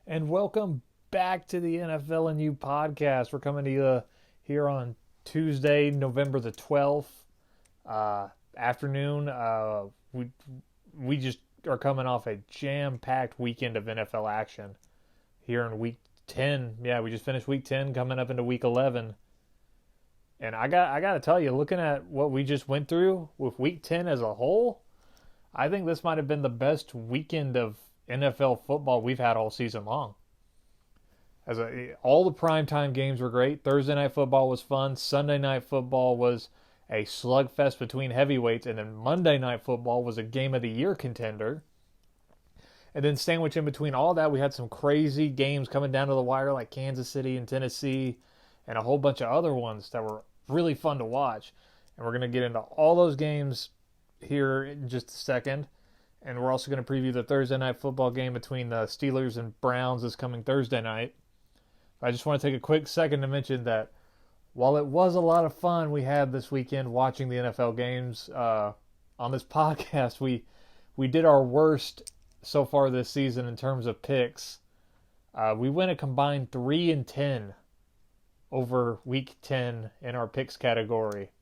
And welcome back to the NFLandU podcast. We're coming to you here on Tuesday, November the 12th afternoon. We just are coming off a jam-packed weekend of NFL action here in week 10. Yeah, we just finished week 10, coming up into week 11. And I got to tell you, looking at what we just went through with week 10 as a whole, I think this might have been the best weekend of NFL football we've had all season long. All the primetime games were great. Thursday night football was fun. Sunday night football was a slugfest between heavyweights, and then Monday night football was a game of the year contender. And then sandwiched in between all that, we had some crazy games coming down to the wire, like Kansas City and Tennessee, and a whole bunch of other ones that were really fun to watch. And we're going to get into all those games here in just a second. And we're also going to preview the Thursday night football game between the Steelers and Browns this coming Thursday night. I just want to take a quick second to mention that while it was a lot of fun we had this weekend watching the NFL games on this podcast, we did our worst so far this season in terms of picks. We went a combined 3-10 over week 10 in our picks category.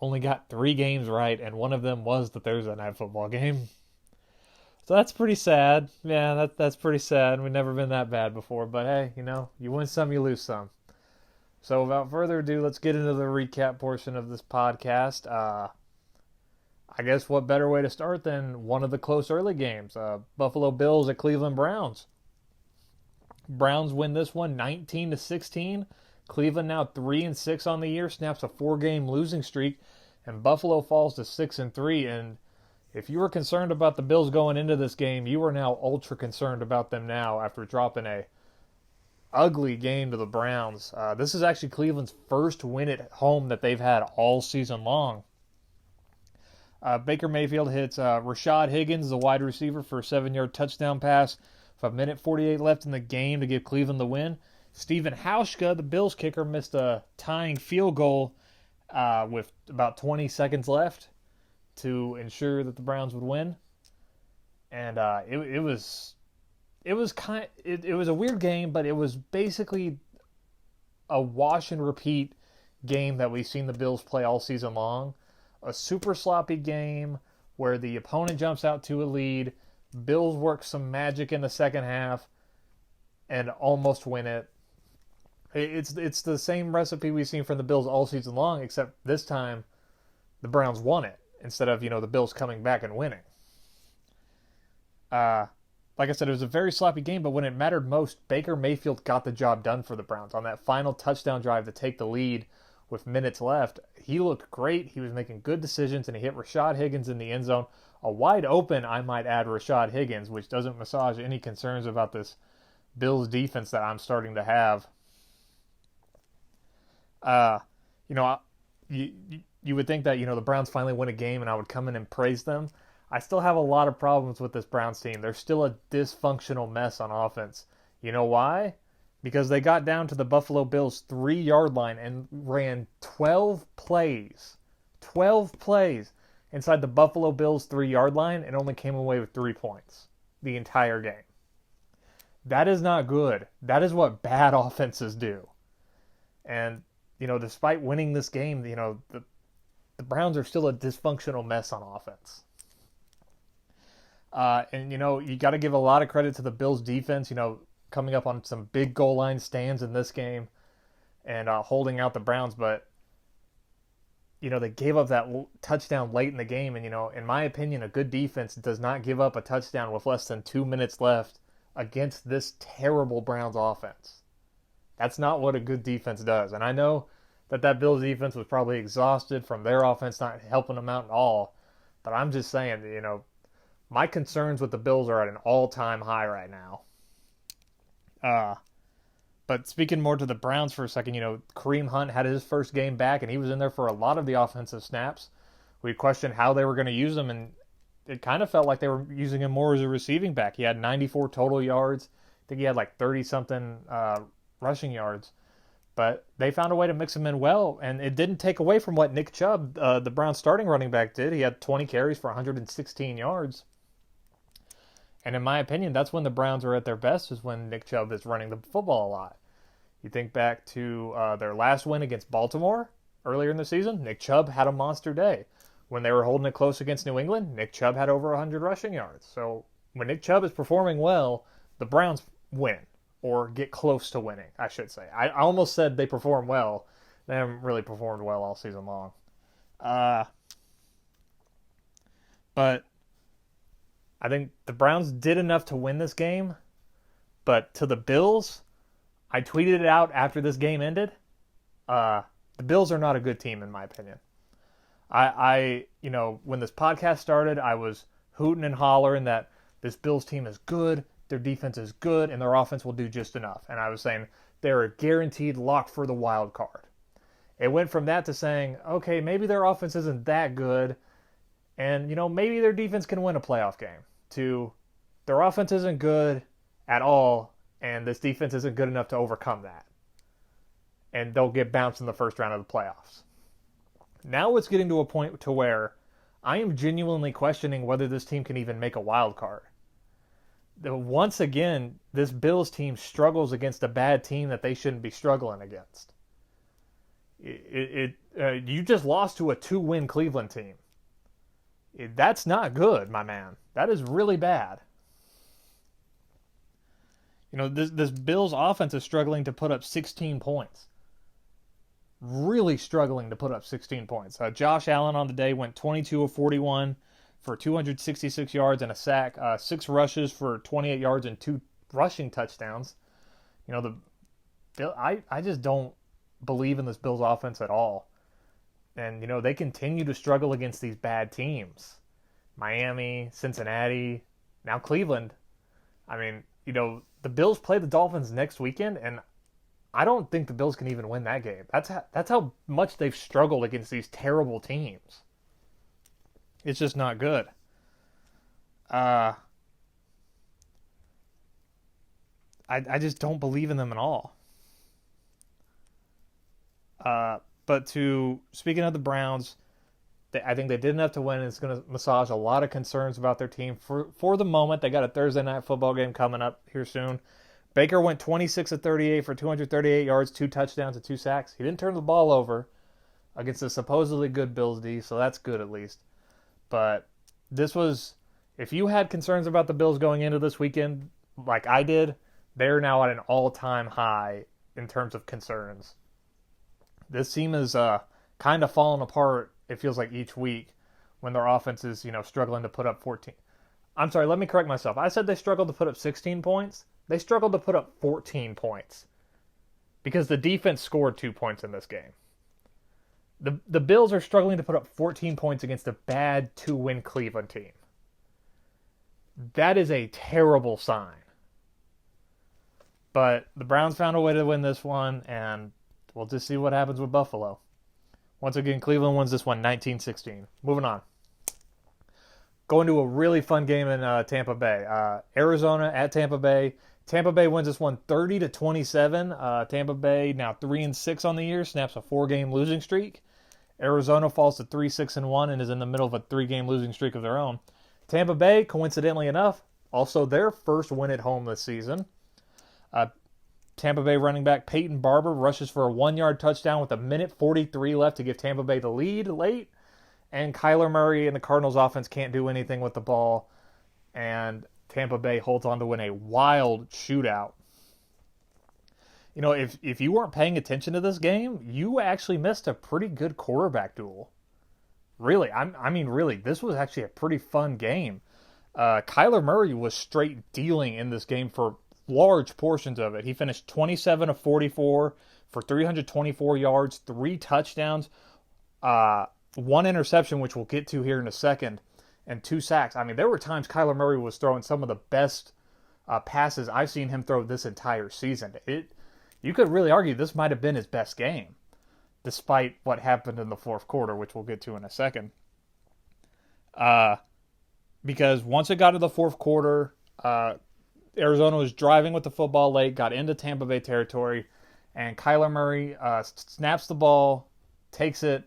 Only got 3 games right, and one of them was the Thursday night football game. So that's pretty sad. Yeah, that's pretty sad. We've never been that bad before, but hey, you win some, you lose some. So without further ado, let's get into the recap portion of this podcast. I guess what better way to start than one of the close early games? Buffalo Bills at Cleveland Browns. Browns win this one 19-16. Cleveland now 3-6 on the year, snaps a 4-game losing streak, and Buffalo falls to 6-3. And if you were concerned about the Bills going into this game, you are now ultra concerned about them now after dropping a ugly game to the Browns. This is actually Cleveland's first win at home that they've had all season long. Baker Mayfield hits Rashad Higgins, the wide receiver, for a 7-yard touchdown pass with 1:48 left in the game to give Cleveland the win. Steven Hauschka, the Bills kicker, missed a tying field goal with about 20 seconds left to ensure that the Browns would win. And it was a weird game, but it was basically a wash and repeat game that we've seen the Bills play all season long. A super sloppy game where the opponent jumps out to a lead, Bills work some magic in the second half and almost win it. It's the same recipe we've seen from the Bills all season long, except this time the Browns won it instead of, the Bills coming back and winning. Like I said, it was a very sloppy game, but when it mattered most, Baker Mayfield got the job done for the Browns. On that final touchdown drive to take the lead with minutes left, he looked great. He was making good decisions, and he hit Rashad Higgins in the end zone. A wide open, I might add, Rashad Higgins, which doesn't massage any concerns about this Bills defense that I'm starting to have. You would think that, the Browns finally win a game and I would come in and praise them. I still have a lot of problems with this Browns team. They're still a dysfunctional mess on offense. You know why? Because they got down to the Buffalo Bills 3-yard line and ran 12 plays inside the Buffalo Bills 3-yard line and only came away with 3 points the entire game. That is not good. That is what bad offenses do. And despite winning this game, the Browns are still a dysfunctional mess on offense. And you got to give a lot of credit to the Bills defense, coming up on some big goal line stands in this game and holding out the Browns. But, they gave up that touchdown late in the game. And, in my opinion, a good defense does not give up a touchdown with less than 2 minutes left against this terrible Browns offense. That's not what a good defense does. And I know that Bills defense was probably exhausted from their offense not helping them out at all. But I'm just saying, my concerns with the Bills are at an all-time high right now. But speaking more to the Browns for a second, Kareem Hunt had his first game back, and he was in there for a lot of the offensive snaps. We questioned how they were going to use him, and it kind of felt like they were using him more as a receiving back. He had 94 total yards. I think he had like 30-something rushing yards. But they found a way to mix him in well, and it didn't take away from what Nick Chubb, the Browns starting running back, did. He had 20 carries for 116 yards. And in my opinion, that's when the Browns are at their best, is when Nick Chubb is running the football a lot. You think back to their last win against Baltimore earlier in the season, Nick Chubb had a monster day. When they were holding it close against New England, Nick Chubb had over 100 rushing yards. So when Nick Chubb is performing well, the Browns win, or get close to winning, I should say. I almost said they perform well. They haven't really performed well all season long. But I think the Browns did enough to win this game. But to the Bills, I tweeted it out after this game ended. The Bills are not a good team, in my opinion. When this podcast started, I was hooting and hollering that this Bills team is good, their defense is good, and their offense will do just enough. And I was saying they're a guaranteed lock for the wild card. It went from that to saying, okay, maybe their offense isn't that good, and, maybe their defense can win a playoff game, to their offense isn't good at all, and this defense isn't good enough to overcome that. And they'll get bounced in the first round of the playoffs. Now it's getting to a point to where I am genuinely questioning whether this team can even make a wild card. Once again, this Bills team struggles against a bad team that they shouldn't be struggling against. You just lost to a 2-win Cleveland team. That's not good, my man. That is really bad. This Bills offense is struggling to put up 16 points. Really struggling to put up 16 points. Josh Allen on the day went 22 of 41 for 266 yards and a sack, 6 rushes for 28 yards and 2 rushing touchdowns. I just don't believe in this Bills offense at all. And, they continue to struggle against these bad teams. Miami, Cincinnati, now Cleveland. I mean, the Bills play the Dolphins next weekend, and I don't think the Bills can even win that game. That's how much they've struggled against these terrible teams. It's just not good. I just don't believe in them at all. But speaking of the Browns, I think they did enough to win, and it's going to massage a lot of concerns about their team. For the moment, they got a Thursday night football game coming up here soon. Baker went 26 of 38 for 238 yards, 2 touchdowns, and 2 sacks. He didn't turn the ball over against a supposedly good Bills D, so that's good at least. But if you had concerns about the Bills going into this weekend, like I did, they're now at an all-time high in terms of concerns. This team is kind of falling apart, it feels like, each week when their offense is, struggling to put up 14. I'm sorry, let me correct myself. I said they struggled to put up 16 points. They struggled to put up 14 points because the defense scored 2 points in this game. The Bills are struggling to put up 14 points against a bad 2-win Cleveland team. That is a terrible sign. But the Browns found a way to win this one, and we'll just see what happens with Buffalo. Once again, Cleveland wins this one 19-16. Moving on. Going to a really fun game in Tampa Bay. Arizona at Tampa Bay. Tampa Bay wins this one 30-27. Tampa Bay now 3-6 on the year, snaps a 4-game losing streak. Arizona falls to 3-6-1 and is in the middle of a 3-game losing streak of their own. Tampa Bay, coincidentally enough, also their first win at home this season. Tampa Bay running back Peyton Barber rushes for a 1-yard touchdown with 1:43 left to give Tampa Bay the lead late. And Kyler Murray and the Cardinals offense can't do anything with the ball. And Tampa Bay holds on to win a wild shootout. If you weren't paying attention to this game, you actually missed a pretty good quarterback duel. Really, really, this was actually a pretty fun game. Kyler Murray was straight dealing in this game for large portions of it. He finished 27 of 44 for 324 yards, 3 touchdowns, 1 interception, which we'll get to here in a second, and 2 sacks. I mean, there were times Kyler Murray was throwing some of the best passes I've seen him throw this entire season. You could really argue this might have been his best game, despite what happened in the fourth quarter, which we'll get to in a second. Because once it got to the fourth quarter, Arizona was driving with the football late, got into Tampa Bay territory, and Kyler Murray snaps the ball, takes it,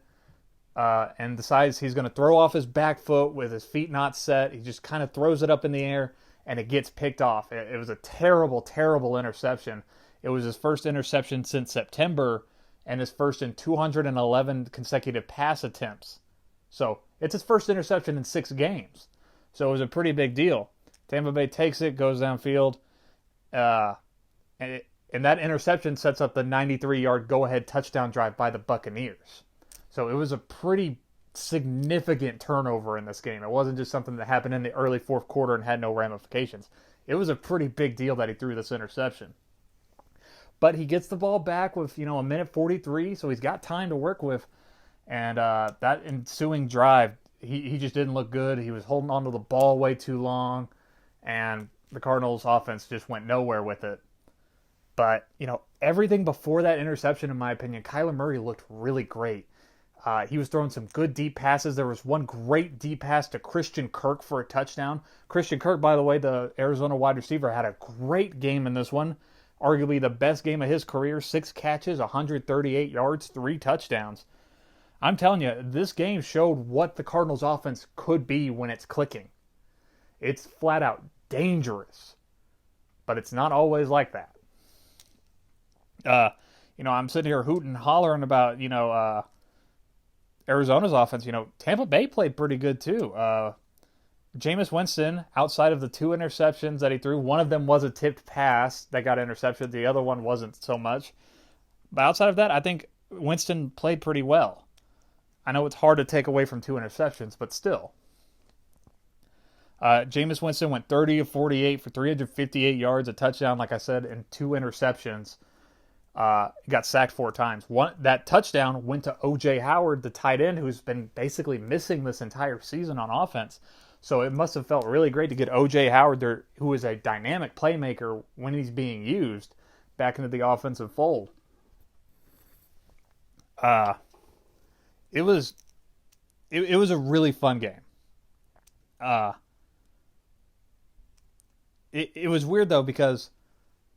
and decides he's going to throw off his back foot with his feet not set. He just kind of throws it up in the air, and it gets picked off. It was a terrible, terrible interception. It was his first interception since September and his first in 211 consecutive pass attempts. So it's his first interception in 6 games. So it was a pretty big deal. Tampa Bay takes it, goes downfield, and that interception sets up the 93-yard go-ahead touchdown drive by the Buccaneers. So it was a pretty significant turnover in this game. It wasn't just something that happened in the early fourth quarter and had no ramifications. It was a pretty big deal that he threw this interception. But he gets the ball back with, a minute 43, so he's got time to work with. And that ensuing drive, he just didn't look good. He was holding onto the ball way too long, and the Cardinals offense just went nowhere with it. But, everything before that interception, in my opinion, Kyler Murray looked really great. He was throwing some good deep passes. There was one great deep pass to Christian Kirk for a touchdown. Christian Kirk, by the way, the Arizona wide receiver, had a great game in this one. Arguably the best game of his career. 6 catches, 138 yards, 3 touchdowns. I'm telling you, this game showed what the Cardinals offense could be when it's clicking. It's flat out dangerous. But it's not always like that. I'm sitting here hooting and hollering about, Arizona's offense. Tampa Bay played pretty good too. Jameis Winston, outside of the 2 interceptions that he threw, one of them was a tipped pass that got intercepted. The other one wasn't so much. But outside of that, I think Winston played pretty well. I know it's hard to take away from 2 interceptions, but still. Jameis Winston went 30 of 48 for 358 yards, a touchdown, like I said, and 2 interceptions. Got sacked 4 times. That touchdown went to O.J. Howard, the tight end, who's been basically missing this entire season on offense. So it must have felt really great to get O.J. Howard there, who is a dynamic playmaker when he's being used, back into the offensive fold. It was a really fun game. It was weird though because,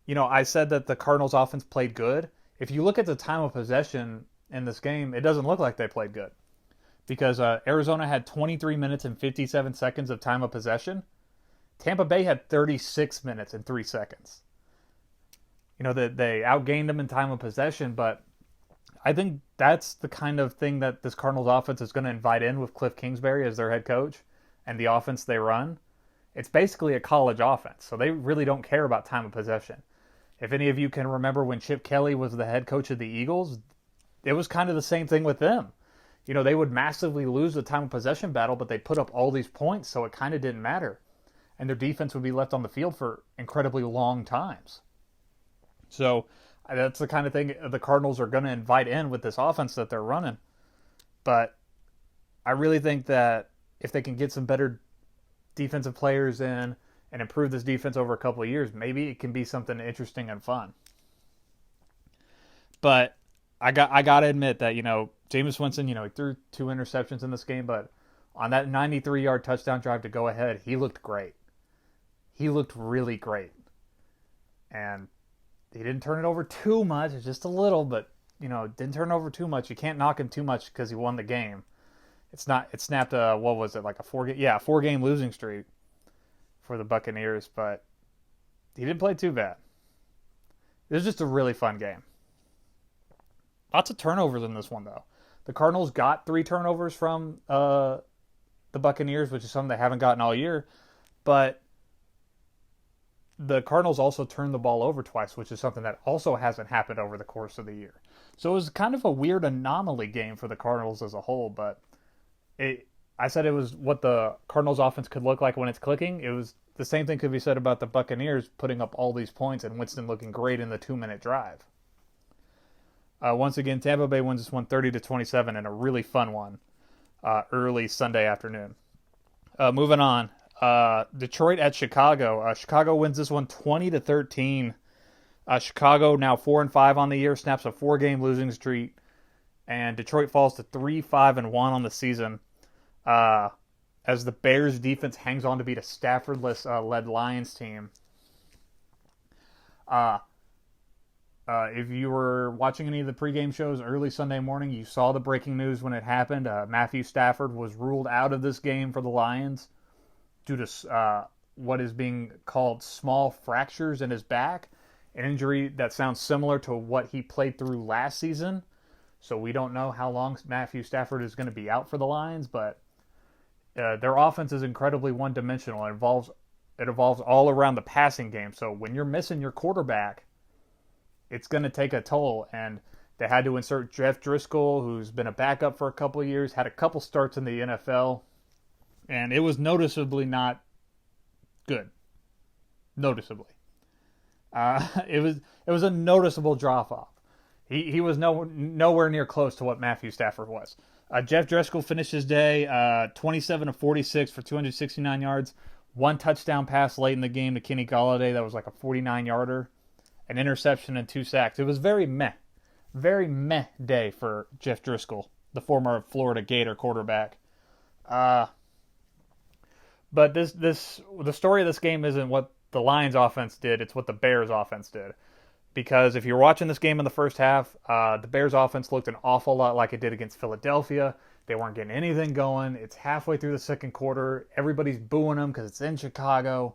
I said that the Cardinals offense played good. If you look at the time of possession in this game, it doesn't look like they played good. Because Arizona had 23 minutes and 57 seconds of time of possession. Tampa Bay had 36 minutes and 3 seconds. They outgained them in time of possession, but I think that's the kind of thing that this Cardinals offense is going to invite in with Cliff Kingsbury as their head coach and the offense they run. It's basically a college offense, so they really don't care about time of possession. If any of you can remember when Chip Kelly was the head coach of the Eagles, it was kind of the same thing with them. They would massively lose the time of possession battle, but they put up all these points, so it kind of didn't matter. And their defense would be left on the field for incredibly long times. So that's the kind of thing the Cardinals are going to invite in with this offense that they're running. But I really think that if they can get some better defensive players in and improve this defense over a couple of years, maybe it can be something interesting and fun. But I got to admit that, Jameis Winston, he threw 2 interceptions in this game, but on that 93-yard touchdown drive to go ahead, he looked great. He looked really great. And he didn't turn it over too much, just a little, but, didn't turn it over too much. You can't knock him too much because he won the game. It snapped what was it, like a 4-game losing streak for the Buccaneers, but he didn't play too bad. It was just a really fun game. Lots of turnovers in this one, though. The Cardinals got 3 turnovers from the Buccaneers, which is something they haven't gotten all year. But the Cardinals also turned the ball over twice, which is something that also hasn't happened over the course of the year. So it was kind of a weird anomaly game for the Cardinals as a whole. But I said it was what the Cardinals offense could look like when it's clicking. It was the same thing could be said about the Buccaneers putting up all these points and Winston looking great in the 2-minute drive. Once again, Tampa Bay wins this one 30-27 in a really fun one early Sunday afternoon. Moving on, Detroit at Chicago. Chicago wins this one 20-13. Chicago now 4-5 on the year, snaps a 4-game losing streak, and Detroit falls to 3-5-1 on the season. As the Bears defense hangs on to beat a Stafford-less led Lions team. If you were watching any of the pregame shows early Sunday morning, you saw the breaking news when it happened. Matthew Stafford was ruled out of this game for the Lions due to what is being called small fractures in his back, an injury that sounds similar to what he played through last season. So we don't know how long Matthew Stafford is going to be out for the Lions, but their offense is incredibly one-dimensional. It evolves all around the passing game. So when you're missing your quarterback, it's going to take a toll. And they had to insert Jeff Driscoll, who's been a backup for a couple of years, had a couple starts in the NFL, and it was noticeably not good. Noticeably. It was a noticeable drop-off. He was nowhere near close to what Matthew Stafford was. Jeff Driscoll finished his day 27 of 46 for 269 yards, one touchdown pass late in the game to Kenny Golladay that was like a 49-yarder, an interception and 2 sacks. It was very meh day for Jeff Driscoll, the former Florida Gator quarterback. But the story of this game isn't what the Lions offense did, it's what the Bears offense did. Because if you're watching this game in the first half, the Bears offense looked an awful lot like it did against Philadelphia. They weren't getting anything going. It's halfway through the second quarter. Everybody's booing them because it's in Chicago,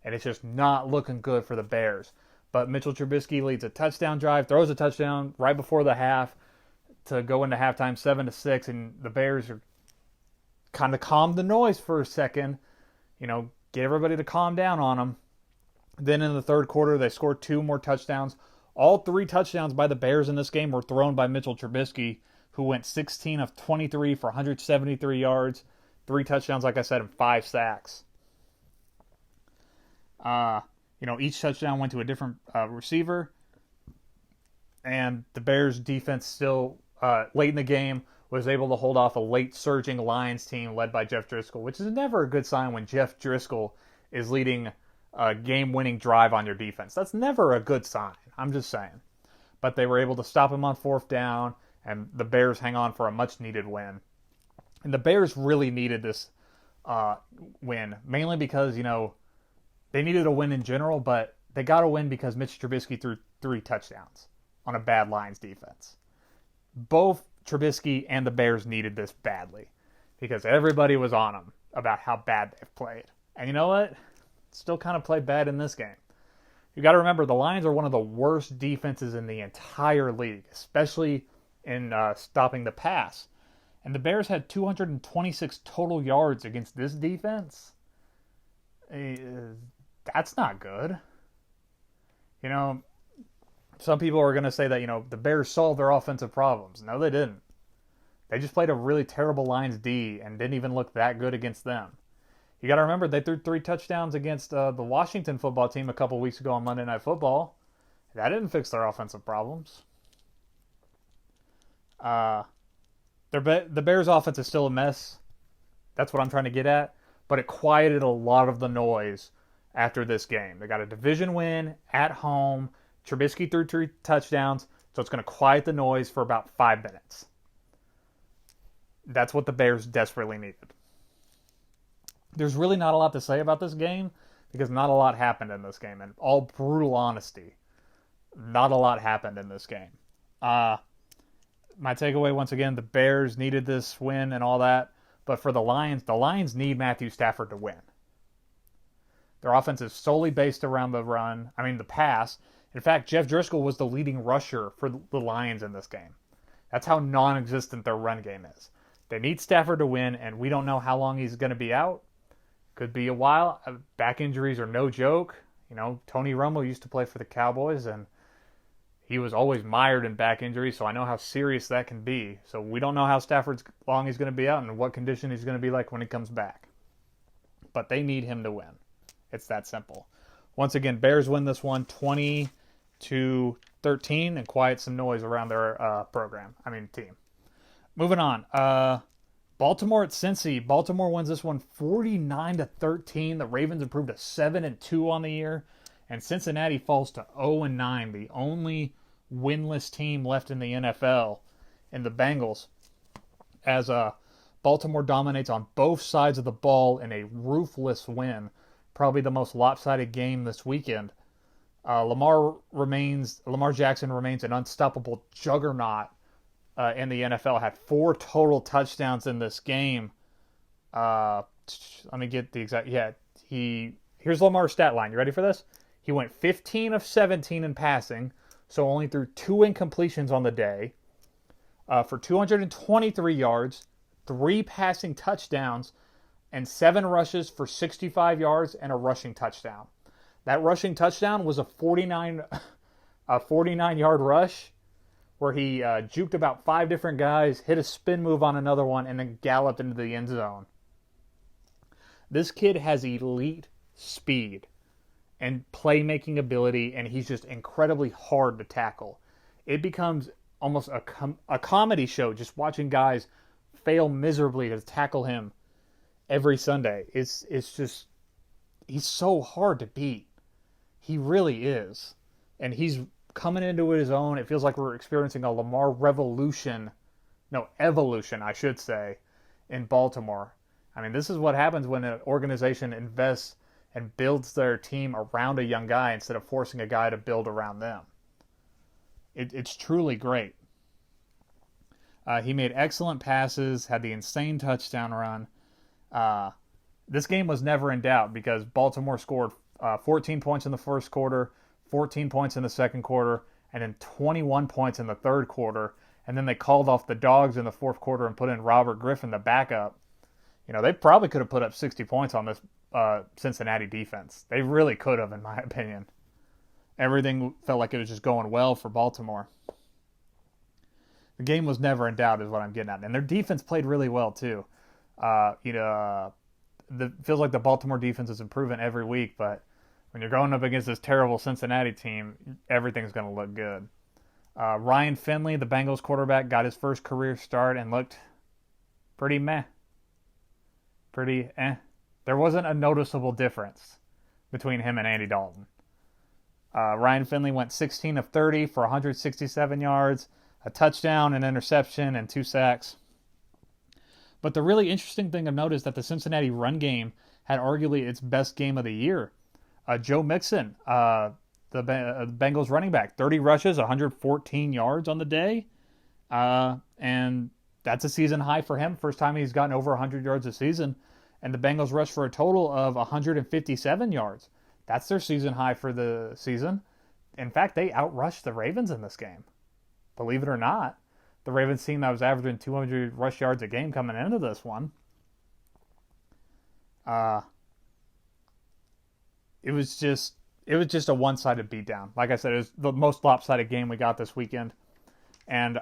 and it's just not looking good for the Bears. But Mitchell Trubisky leads a touchdown drive, throws a touchdown right before the half to go into halftime 7-6, and the Bears are kind of calmed the noise for a second, get everybody to calm down on them. Then in the third quarter, they scored 2 more touchdowns. All 3 touchdowns by the Bears in this game were thrown by Mitchell Trubisky, who went 16 of 23 for 173 yards, 3 touchdowns, like I said, and 5 sacks. Each touchdown went to a different receiver. And the Bears defense still, late in the game, was able to hold off a late surging Lions team led by Jeff Driscoll, which is never a good sign when Jeff Driscoll is leading a game-winning drive on your defense. That's never a good sign. I'm just saying. But they were able to stop him on 4th down, and the Bears hang on for a much-needed win. And the Bears really needed this win, mainly because, they needed a win in general, but they got a win because Mitch Trubisky threw 3 touchdowns on a bad Lions defense. Both Trubisky and the Bears needed this badly because everybody was on them about how bad they've played. And you know what? Still kind of played bad in this game. You got to remember, the Lions are one of the worst defenses in the entire league, especially in stopping the pass. And the Bears had 226 total yards against this defense. That's not good. Some people are going to say that, the Bears solved their offensive problems. No, they didn't. They just played a really terrible Lions D and didn't even look that good against them. You got to remember, they threw 3 touchdowns against the Washington football team a couple weeks ago on Monday Night Football. That didn't fix their offensive problems. The Bears' offense is still a mess. That's what I'm trying to get at. But it quieted a lot of the noise after this game. They got a division win at home. Trubisky threw 3 touchdowns, so it's going to quiet the noise for about 5 minutes. That's what the Bears desperately needed. There's really not a lot to say about this game because not a lot happened in this game. And all brutal honesty, not a lot happened in this game. My takeaway, once again, the Bears needed this win and all that. But for the Lions need Matthew Stafford to win. Their offense is solely based around the pass. In fact, Jeff Driscoll was the leading rusher for the Lions in this game. That's how non-existent their run game is. They need Stafford to win, and we don't know how long he's going to be out. Could be a while. Back injuries are no joke. Tony Romo used to play for the Cowboys, and he was always mired in back injuries, so I know how serious that can be. So we don't know how long he's going to be out and what condition he's going to be like when he comes back. But they need him to win. It's that simple. Once again, Bears win this one 20-13 and quiet some noise around their team. Moving on. Baltimore at Cincy. Baltimore wins this one 49-13. The Ravens improved to 7-2 on the year. And Cincinnati falls to 0-9, the only winless team left in the NFL, in the Bengals, as Baltimore dominates on both sides of the ball in a ruthless win. Probably the most lopsided game this weekend. Lamar Jackson remains an unstoppable juggernaut in the NFL. Had 4 total touchdowns in this game. Let me get the exact. Yeah, he Here's Lamar's stat line. You ready for this? He went 15 of 17 in passing, so only threw 2 incompletions on the day, for 223 yards, 3 passing touchdowns, and 7 rushes for 65 yards and a rushing touchdown. That rushing touchdown was a 49-yard rush where he juked about 5 different guys, hit a spin move on another one, and then galloped into the end zone. This kid has elite speed and playmaking ability, and he's just incredibly hard to tackle. It becomes almost a comedy show just watching guys fail miserably to tackle him every Sunday. It's just, he's so hard to beat. He really is. And he's coming into his own. It feels like we're experiencing a Lamar evolution, I should say, in Baltimore. I mean, this is what happens when an organization invests and builds their team around a young guy instead of forcing a guy to build around them. It's truly great. He made excellent passes, had the insane touchdown run. This game was never in doubt because Baltimore scored 14 points in the first quarter, 14 points in the second quarter, and then 21 points in the third quarter. And then they called off the dogs in the fourth quarter and put in Robert Griffin, the backup. You know, they probably could have put up 60 points on this Cincinnati defense. They really could have, in my opinion. Everything felt like it was just going well for Baltimore. The game was never in doubt is what I'm getting at. And their defense played really well, too. It feels like the Baltimore defense is improving every week, but when you're going up against this terrible Cincinnati team, everything's going to look good. Ryan Finley, the Bengals quarterback, got his first career start and looked pretty meh. Pretty eh. There wasn't a noticeable difference between him and Andy Dalton. Ryan Finley went 16 of 30 for 167 yards, a touchdown, an interception, and 2 sacks. But the really interesting thing I've noticed is that the Cincinnati run game had arguably its best game of the year. Joe Mixon, the Bengals running back, 30 rushes, 114 yards on the day. And that's a season high for him. First time he's gotten over 100 yards a season. And the Bengals rushed for a total of 157 yards. That's their season high for the season. In fact, they outrushed the Ravens in this game. Believe it or not. The Ravens team that was averaging 200 rush yards a game coming into this one. It was just a one-sided beatdown. Like I said, it was the most lopsided game we got this weekend. And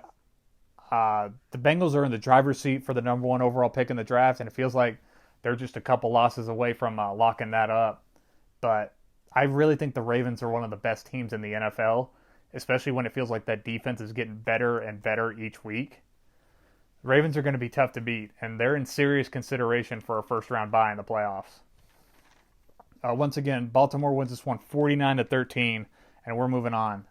the Bengals are in the driver's seat for the number 1 overall pick in the draft, and it feels like they're just a couple losses away from locking that up. But I really think the Ravens are one of the best teams in the NFL, especially when it feels like that defense is getting better and better each week. The Ravens are going to be tough to beat, and they're in serious consideration for a first-round bye in the playoffs. Once again, Baltimore wins this one 49-13, and we're moving on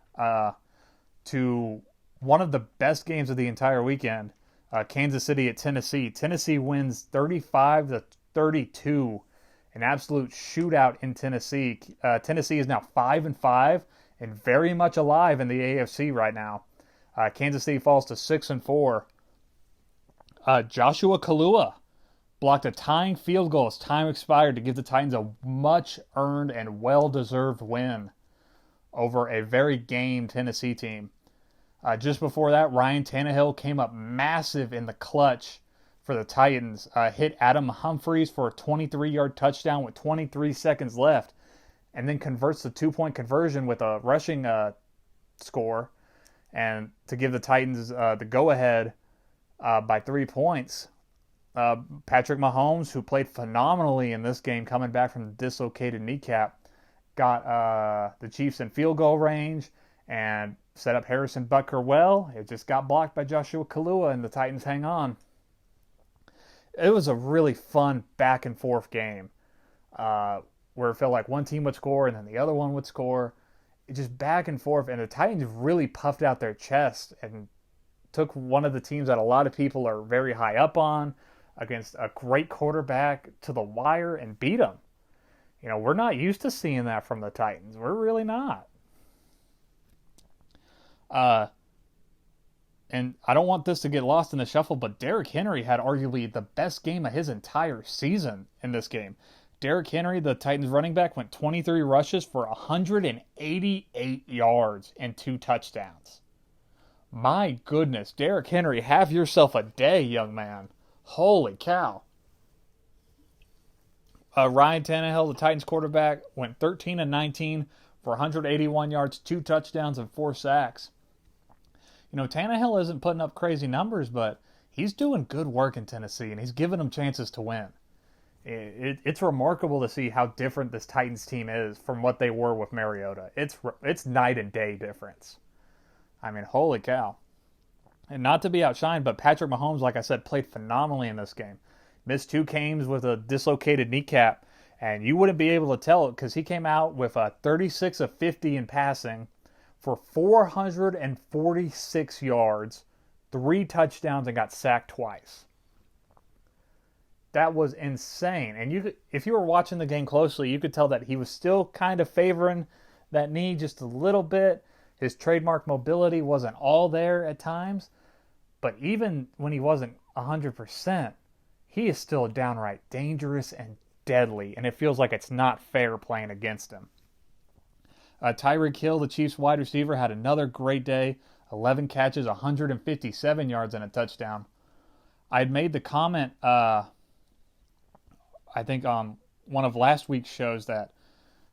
to one of the best games of the entire weekend, Kansas City at Tennessee. Tennessee wins 35-32, an absolute shootout in Tennessee. Tennessee is now 5-5 and very much alive in the AFC right now. Kansas City falls to 6-4. Joshua Kalua blocked a tying field goal as time expired to give the Titans a much-earned and well-deserved win over a very game Tennessee team. Just before that, Ryan Tannehill came up massive in the clutch for the Titans. Hit Adam Humphries for a 23-yard touchdown with 23 seconds left, and then converts the 2-point conversion with a rushing score, and to give the Titans the go-ahead by 3 points. Patrick Mahomes, who played phenomenally in this game, coming back from the dislocated kneecap, got the Chiefs in field goal range and set up Harrison Butker well. It just got blocked by Joshua Kalua, and the Titans hang on. It was a really fun back-and-forth game where it felt like one team would score and then the other one would score. It just back and forth, and the Titans really puffed out their chest and took one of the teams that a lot of people are very high up on against a great quarterback to the wire and beat them. You know, we're not used to seeing that from the Titans. We're really not. And I don't want this to get lost in the shuffle, but Derrick Henry had arguably the best game of his entire season in this game. Derrick Henry, the Titans running back, went 23 rushes for 188 yards and 2 touchdowns. My goodness, Derrick Henry, have yourself a day, young man. Holy cow. Ryan Tannehill, the Titans quarterback, went 13-19 for 181 yards, 2 touchdowns, and 4 sacks. You know, Tannehill isn't putting up crazy numbers, but he's doing good work in Tennessee, and he's giving them chances to win. It's remarkable to see how different this Titans team is from what they were with Mariota. It's night and day difference. I mean, holy cow. And not to be outshined, but Patrick Mahomes, like I said, played phenomenally in this game. Missed 2 games with a dislocated kneecap, and you wouldn't be able to tell it because he came out with a 36 of 50 in passing for 446 yards, 3 touchdowns, and got sacked twice. That was insane. And if you were watching the game closely, you could tell that he was still kind of favoring that knee just a little bit. His trademark mobility wasn't all there at times. But even when he wasn't 100%, he is still downright dangerous and deadly. And it feels like it's not fair playing against him. Tyreek Hill, the Chiefs wide receiver, had another great day. 11 catches, 157 yards, and a touchdown. I had made the comment, I think on one of last week's shows, that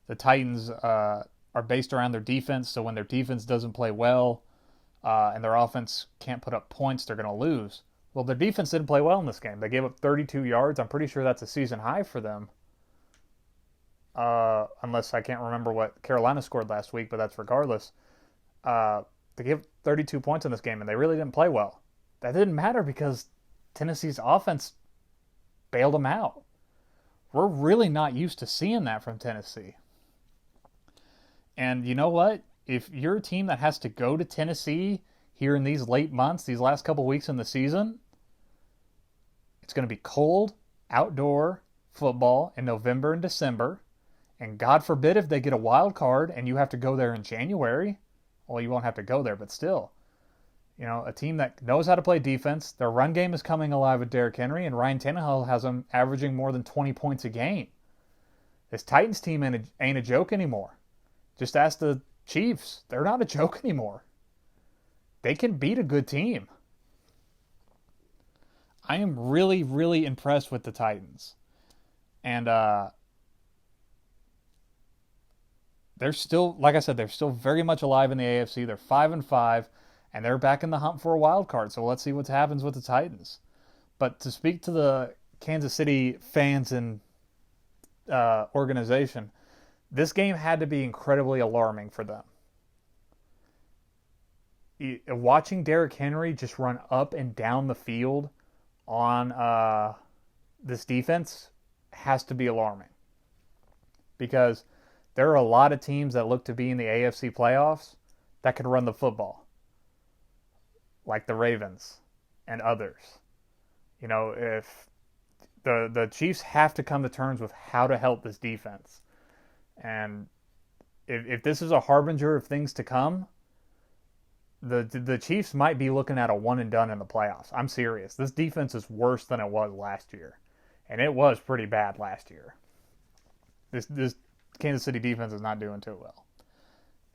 the Titans are based around their defense. So when their defense doesn't play well and their offense can't put up points, they're going to lose. Well, their defense didn't play well in this game. They gave up 32 yards. I'm pretty sure that's a season high for them. Unless I can't remember what Carolina scored last week, but that's regardless. They gave 32 points in this game, and they really didn't play well. That didn't matter because Tennessee's offense bailed them out. We're really not used to seeing that from Tennessee. And you know what? If you're a team that has to go to Tennessee here in these late months, these last couple weeks in the season, it's going to be cold, outdoor football in November and December. And God forbid if they get a wild card and you have to go there in January. Well, you won't have to go there, but still. You know, a team that knows how to play defense. Their run game is coming alive with Derrick Henry, and Ryan Tannehill has them averaging more than 20 points a game. This Titans team ain't a joke anymore. Just ask the Chiefs. They're not a joke anymore. They can beat a good team. I am really, really impressed with the Titans. And they're still, like I said, they're still very much alive in the AFC. They're 5-5, and they're back in the hunt for a wild card. So let's see what happens with the Titans. But to speak to the Kansas City fans and organization, this game had to be incredibly alarming for them. Watching Derrick Henry just run up and down the field on this defense has to be alarming. Because there are a lot of teams that look to be in the AFC playoffs that can run the football. Like the Ravens and others. You know, if the Chiefs have to come to terms with how to help this defense. And if this is a harbinger of things to come, the Chiefs might be looking at a one and done in the playoffs. I'm serious. This defense is worse than it was last year. And it was pretty bad last year. This Kansas City defense is not doing too well.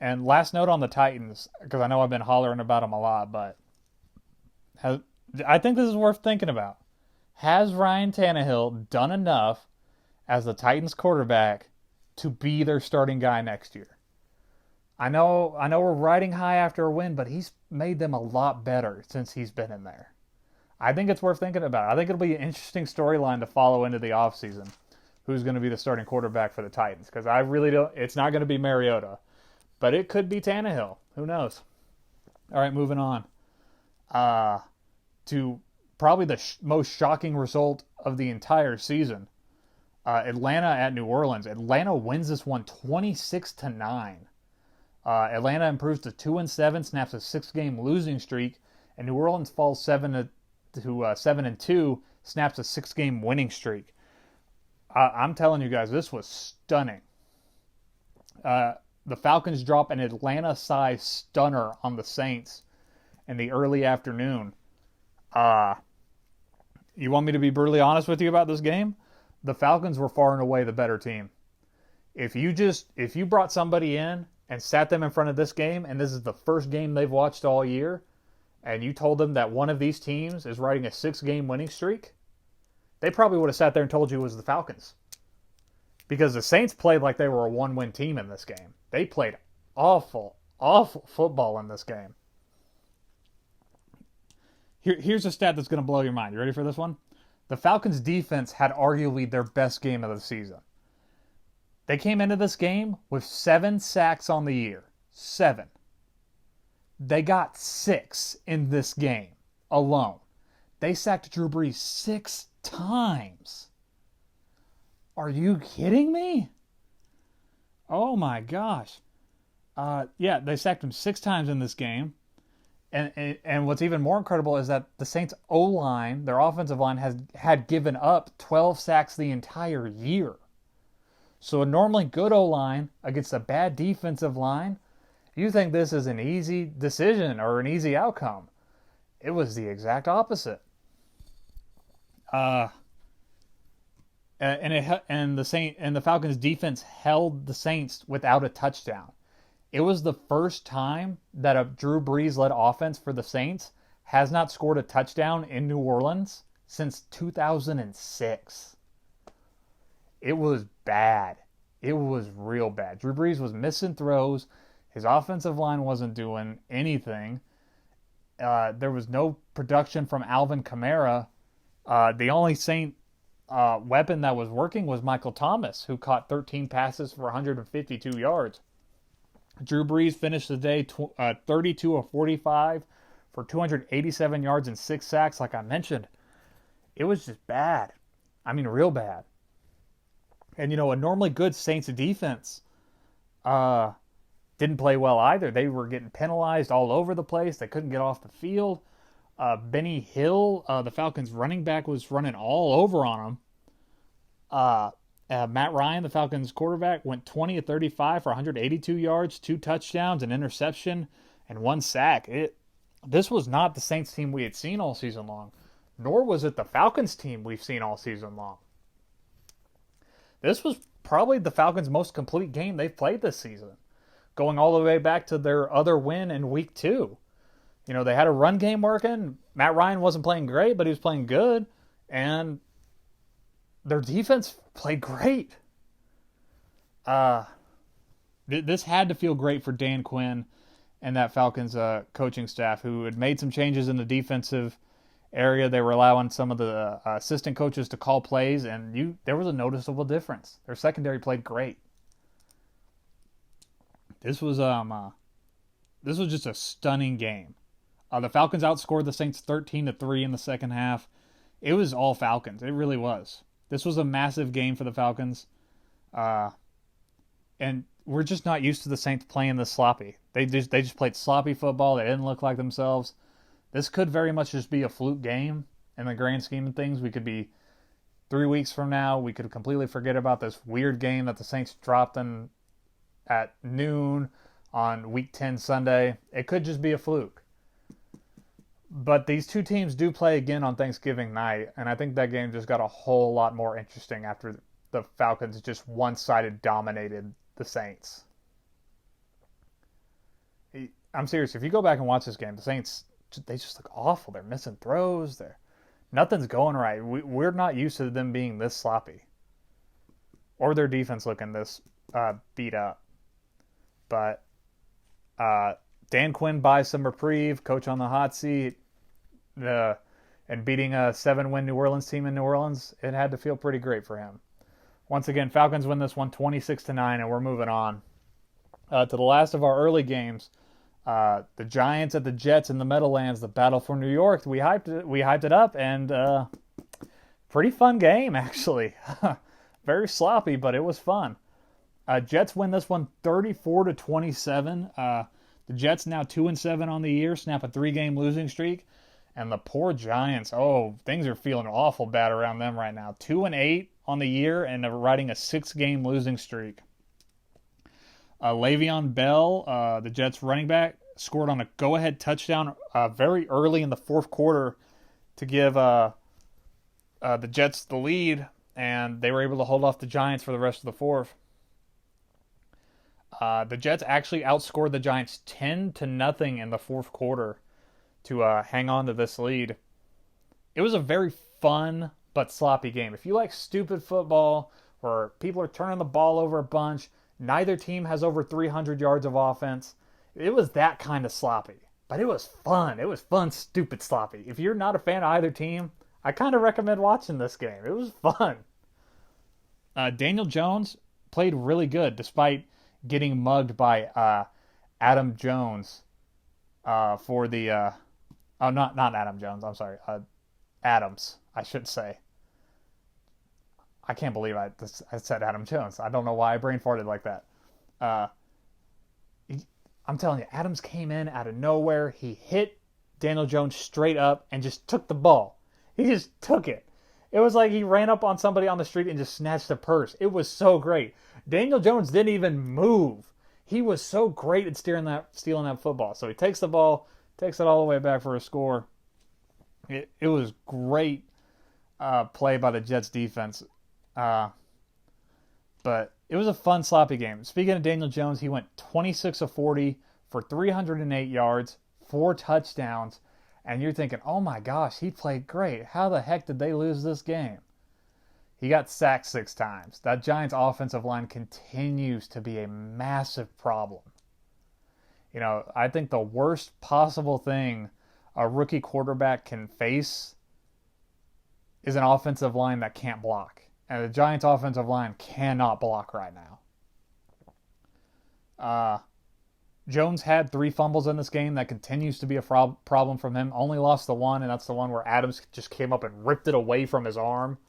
And last note on the Titans, because I know I've been hollering about them a lot, but I think this is worth thinking about. Has Ryan Tannehill done enough as the Titans quarterback to be their starting guy next year? I know we're riding high after a win, but he's made them a lot better since he's been in there. I think it's worth thinking about. I think it'll be an interesting storyline to follow into the offseason. Who's going to be the starting quarterback for the Titans? Because I really don't. It's not going to be Mariota, but it could be Tannehill. Who knows? All right, moving on to probably the most shocking result of the entire season. Atlanta at New Orleans. Atlanta wins this one 26-9. Atlanta improves to 2-7, snaps a 6-game losing streak, and New Orleans falls 7-2, snaps a 6-game winning streak. I'm telling you guys, this was stunning. The Falcons drop an Atlanta-sized stunner on the Saints in the early afternoon. You want me to be brutally honest with you about this game? the Falcons were far and away the better team. If you brought somebody in and sat them in front of this game, and this is the first game they've watched all year, and you told them that one of these teams is riding a 6-game winning streak, they probably would have sat there and told you it was the Falcons. Because the Saints played like they were a 1-win team in this game. They played awful, awful football in this game. Here's a stat that's going to blow your mind. You ready for this one? The Falcons' defense had arguably their best game of the season. They came into this game with 7 sacks on the year. 7. They got 6 in this game alone. They sacked Drew Brees 6 times. Are you kidding me? Oh my gosh. Yeah, they sacked him 6 times in this game. And what's even more incredible is that the Saints' O-line, their offensive line, had given up 12 sacks the entire year. So a normally good O-line against a bad defensive line, you think this is an easy decision or an easy outcome. It was the exact opposite. And the Falcons' defense held the Saints without a touchdown. It was the first time that a Drew Brees-led offense for the Saints has not scored a touchdown in New Orleans since 2006. It was bad. It was real bad. Drew Brees was missing throws. His offensive line wasn't doing anything. There was no production from Alvin Kamara. The only Saint weapon that was working was Michael Thomas, who caught 13 passes for 152 yards. Drew Brees finished the day 32 of 45 for 287 yards and 6 sacks, like I mentioned. It was just bad. I mean, real bad. And, a normally good Saints defense didn't play well either. They were getting penalized all over the place. They couldn't get off the field. Benny Hill, the Falcons running back, was running all over on him. Matt Ryan, the Falcons quarterback, went 20 of 35 for 182 yards, 2 touchdowns, an interception, and 1 sack. This was not the Saints team we had seen all season long, nor was it the Falcons team we've seen all season long. This was probably the Falcons' most complete game they've played this season, going all the way back to their other win in week 2. They had a run game working. Matt Ryan wasn't playing great, but he was playing good, and their defense played great. This had to feel great for Dan Quinn and that Falcons coaching staff, who had made some changes in the defensive area. They were allowing some of the assistant coaches to call plays, and there was a noticeable difference. Their secondary played great. This was just a stunning game. The Falcons outscored the Saints 13-3 in the second half. It was all Falcons. It really was. This was a massive game for the Falcons. And we're just not used to the Saints playing this sloppy. They just played sloppy football. They didn't look like themselves. This could very much just be a fluke game in the grand scheme of things. We could be 3 weeks from now. We could completely forget about this weird game that the Saints dropped in at noon on Week 10 Sunday. It could just be a fluke. But these two teams do play again on Thanksgiving night, and I think that game just got a whole lot more interesting after the Falcons just one-sided dominated the Saints. I'm serious. If you go back and watch this game, the Saints, they just look awful. They're missing throws. Nothing's going right. We're not used to them being this sloppy, or their defense looking this beat up. But Dan Quinn buys some reprieve, coach on the hot seat, and beating a 7-win New Orleans team in New Orleans, it had to feel pretty great for him. Once again, Falcons win this one 26-9, and we're moving on to the last of our early games. The Giants at the Jets in the Meadowlands, the battle for New York. We hyped it up, and pretty fun game actually. Very sloppy, but it was fun. Jets win this one 34-27. The Jets now 2-7 on the year, snap a 3-game losing streak. And the poor Giants, things are feeling awful bad around them right now. 2-8 on the year and they're riding a 6-game losing streak. Le'Veon Bell, the Jets running back, scored on a go-ahead touchdown very early in the fourth quarter to give the Jets the lead. and they were able to hold off the Giants for the rest of the fourth. The Jets actually outscored the Giants 10-0 in the fourth quarter to hang on to this lead. It was a very fun but sloppy game. If you like stupid football where people are turning the ball over a bunch, neither team has over 300 yards of offense, it was that kind of sloppy. But it was fun. It was fun, stupid sloppy. If you're not a fan of either team, I kind of recommend watching this game. It was fun. Daniel Jones played really good despite getting mugged by Adam Jones for the not Adam Jones, I'm sorry, Adams, I should say. I can't believe I said Adam Jones. I don't know why I brain farted like that. I'm telling you, Adams came in out of nowhere. He hit Daniel Jones straight up and just took the ball. He just took it. It was like he ran up on somebody on the street and just snatched a purse. It was so great. Daniel Jones didn't even move. He was so great at stealing that football. So he takes the ball, takes it all the way back for a score. It was great play by the Jets defense. But it was a fun, sloppy game. Speaking of Daniel Jones, he went 26 of 40 for 308 yards, 4 touchdowns. And you're thinking, oh my gosh, he played great. How the heck did they lose this game? He got sacked 6 times. That Giants offensive line continues to be a massive problem. You know, I think the worst possible thing a rookie quarterback can face is an offensive line that can't block. And the Giants offensive line cannot block right now. Jones had 3 fumbles in this game. That continues to be a problem from him. Only lost the one, and that's the one where Adams just came up and ripped it away from his arm.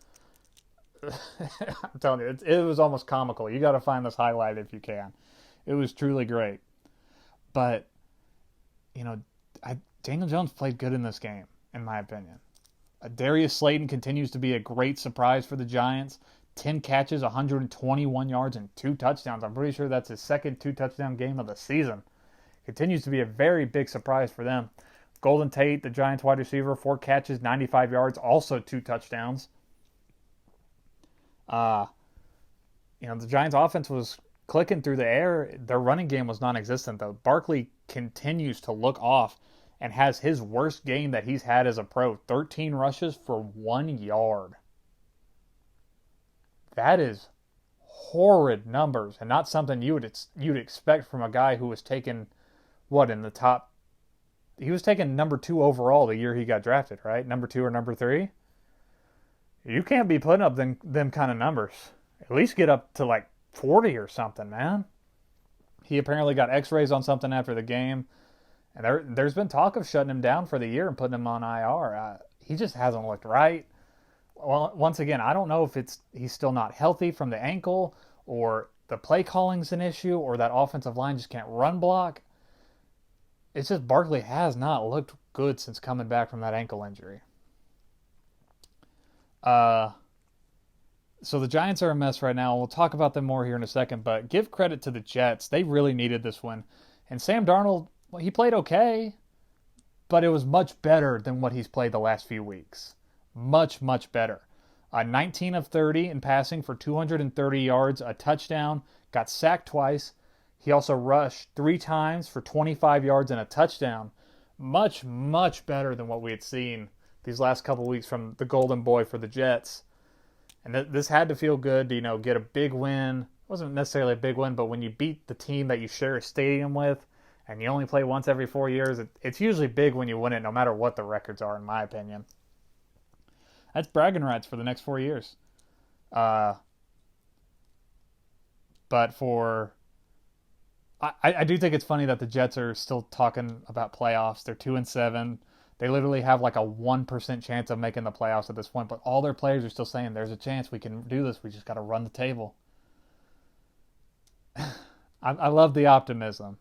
I'm telling you, it was almost comical. You got to find this highlight if you can. It was truly great. But, you know, Daniel Jones played good in this game, in my opinion. Darius Slayton continues to be a great surprise for the Giants. 10 catches, 121 yards, and 2 touchdowns. I'm pretty sure that's his second 2-touchdown game of the season. Continues to be a very big surprise for them. Golden Tate, the Giants wide receiver, 4 catches, 95 yards, also 2 touchdowns. The Giants offense was clicking through the air. Their running game was non-existent, though. Barkley continues to look off and has his worst game that he's had as a pro. 13 rushes for 1 yard. That is horrid numbers, and not something you'd expect from a guy who was taken, in the top? He was taken number 2 overall the year he got drafted, right? Number 2 or number 3? You can't be putting up them kind of numbers. At least get up to like 40 or something, man. He apparently got x-rays on something after the game, and there's been talk of shutting him down for the year and putting him on IR. He just hasn't looked right. Well, once again, I don't know if he's still not healthy from the ankle, or the play calling's an issue, or that offensive line just can't run block. It's just Barkley has not looked good since coming back from that ankle injury. So the Giants are a mess right now. We'll talk about them more here in a second, but give credit to the Jets. They really needed this win. And Sam Darnold, well, he played okay, but it was much better than what he's played the last few weeks. Much, much better. 19 of 30 in passing for 230 yards, a touchdown, got sacked twice. He also rushed 3 times for 25 yards and a touchdown. Much, much better than what we had seen these last couple weeks from the golden boy for the Jets. And this had to feel good to, get a big win. It wasn't necessarily a big win, but when you beat the team that you share a stadium with, and you only play once every 4 years, it's usually big when you win it, no matter what the records are, in my opinion. That's bragging rights for the next 4 years. But I do think it's funny that the Jets are still talking about playoffs. They're 2-7. They literally have like a 1% chance of making the playoffs at this point, but all their players are still saying there's a chance we can do this. We just got to run the table. I love the optimism.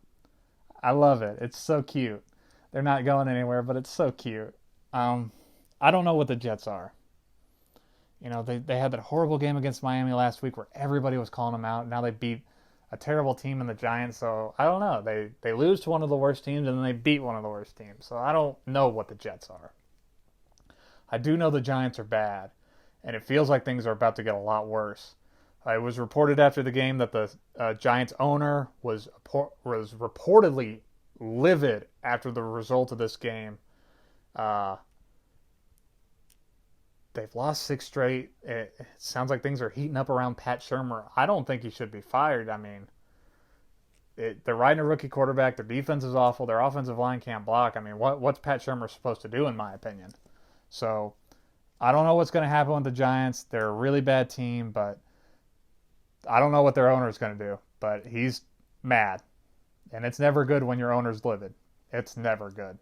I love it. It's so cute. They're not going anywhere, but it's so cute. I don't know what the Jets are. They had that horrible game against Miami last week where everybody was calling them out. Now they beat a terrible team in the Giants, so I don't know. They lose to one of the worst teams, and then they beat one of the worst teams. So I don't know what the Jets are. I do know the Giants are bad. and it feels like things are about to get a lot worse. It was reported after the game that the Giants owner was reportedly livid after the result of this game. They've lost 6 straight. It sounds like things are heating up around Pat Shurmur. I don't think he should be fired. I mean, they're riding a rookie quarterback. Their defense is awful. Their offensive line can't block. I mean, what's Pat Shurmur supposed to do, in my opinion? So I don't know what's going to happen with the Giants. They're a really bad team, but I don't know what their owner is going to do. But he's mad, and it's never good when your owner's livid. It's never good.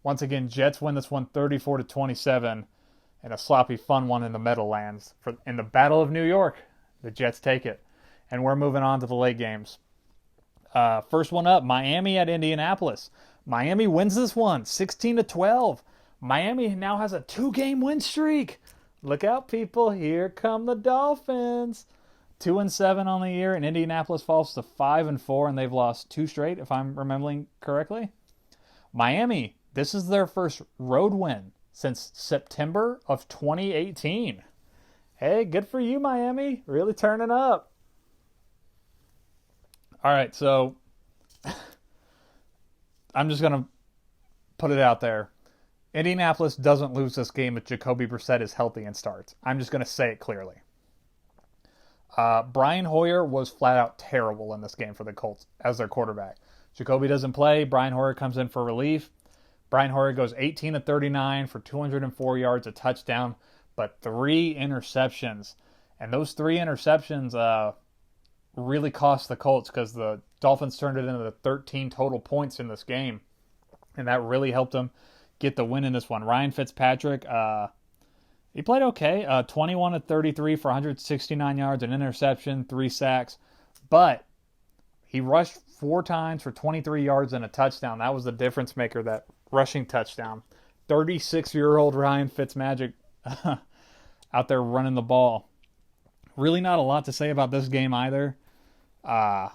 Once again, Jets win this one 34-27, and a sloppy, fun one in the Meadowlands. In the Battle of New York, the Jets take it. And we're moving on to the late games. First one up, Miami at Indianapolis. Miami wins this one 16-12. Miami now has a 2-game win streak. Look out, people. Here come the Dolphins. 2-7 on the year, and Indianapolis falls to 5-4, and they've lost 2 straight, if I'm remembering correctly. Miami, this is their first road win since September of 2018. Hey, good for you, Miami. Really turning up. All right, so I'm just going to put it out there. Indianapolis doesn't lose this game if Jacoby Brissett is healthy and starts. I'm just going to say it clearly. Brian Hoyer was flat out terrible in this game for the Colts as their quarterback. Jacoby doesn't play. Brian Hoyer comes in for relief. Brian Hoyer goes 18-39 for 204 yards, a touchdown, but 3 interceptions. And those 3 interceptions really cost the Colts because the Dolphins turned it into 13 total points in this game. And that really helped them get the win in this one. Ryan Fitzpatrick, he played okay. 21-33 for 169 yards, an interception, 3 sacks. But he rushed 4 times for 23 yards and a touchdown. That was the difference maker, that rushing touchdown. 36-year-old Ryan Fitzmagic out there running the ball. Really not a lot to say about this game either. The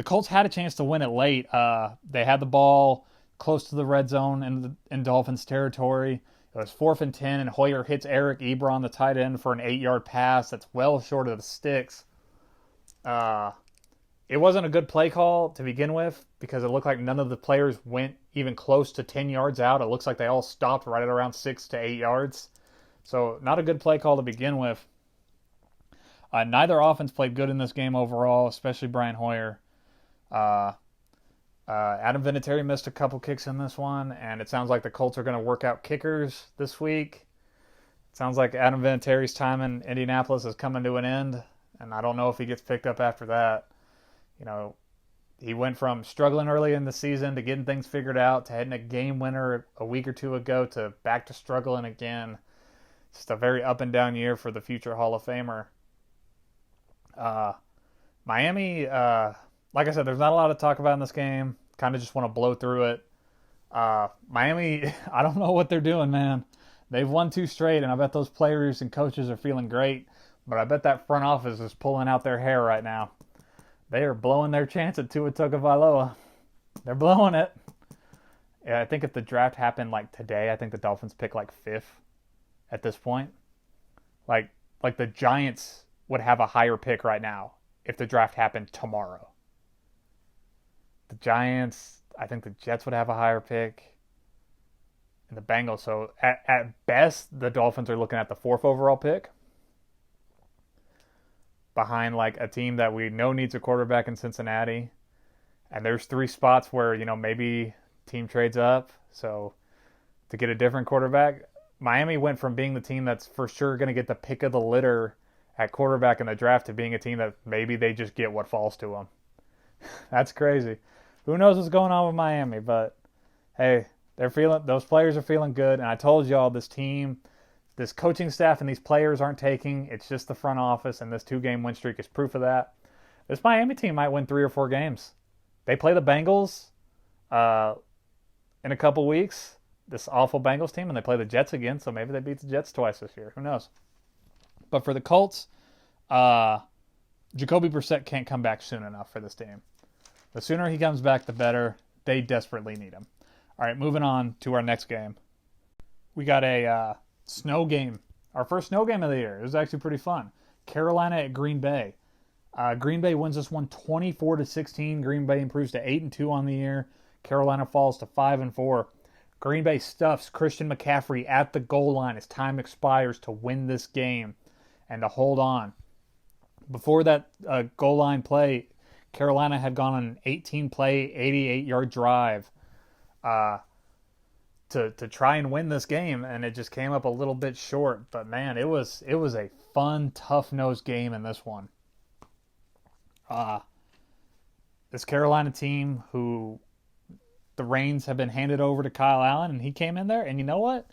Colts had a chance to win it late. They had the ball close to the red zone in Dolphins territory. It was 4th and 10, and Hoyer hits Eric Ebron, the tight end, for an 8-yard pass that's well short of the sticks. It wasn't a good play call to begin with because it looked like none of the players went even close to 10 yards out. It looks like they all stopped right at around 6 to 8 yards. So not a good play call to begin with. Neither offense played good in this game overall, especially Brian Hoyer. Adam Vinatieri missed a couple kicks in this one, and it sounds like the Colts are going to work out kickers this week. It sounds like Adam Vinatieri's time in Indianapolis is coming to an end, and I don't know if he gets picked up after that. You know, he went from struggling early in the season to getting things figured out to hitting a game winner a week or 2 ago to back to struggling again. Just a very up and down year for the future Hall of Famer. Miami, like I said, there's not a lot to talk about in this game. Kind of just want to blow through it. Miami, I don't know what they're doing, man. They've won 2 straight, and I bet those players and coaches are feeling great. But I bet that front office is pulling out their hair right now. They are blowing their chance at Tua Tagovailoa. They're blowing it. Yeah, I think if the draft happened like today, I think the Dolphins pick like 5th at this point. Like the Giants would have a higher pick right now if the draft happened tomorrow. The Giants, I think the Jets would have a higher pick. And the Bengals. So at best, the Dolphins are looking at the 4th overall pick. Behind like a team that we know needs a quarterback in Cincinnati. And there's 3 spots where, maybe team trades up. So to get a different quarterback, Miami went from being the team that's for sure going to get the pick of the litter at quarterback in the draft to being a team that maybe they just get what falls to them. That's crazy. Who knows what's going on with Miami, but hey, those players are feeling good. And I told y'all this team, this coaching staff and these players aren't taking. It's just the front office, and this 2-game win streak is proof of that. This Miami team might win 3 or 4 games. They play the Bengals in a couple weeks, this awful Bengals team, and they play the Jets again, so maybe they beat the Jets twice this year. Who knows? But for the Colts, Jacoby Brissett can't come back soon enough for this team. The sooner he comes back, the better. They desperately need him. All right, moving on to our next game. We got a snow game Our first snow game of the year. It was actually pretty fun. Carolina at Green Bay. Green Bay wins this one 24-16. Green Bay improves to 8-2 on the year. Carolina falls to 5-4. Green Bay stuffs Christian McCaffrey at the goal line as time expires to win this game and to hold on. Before that goal line play, Carolina had gone on an 18-play, 88-yard drive to try and win this game, and it just came up a little bit short. But man, it was a fun, tough-nosed game in this one. This Carolina team, who the reins have been handed over to Kyle Allen, and he came in there, and you know what?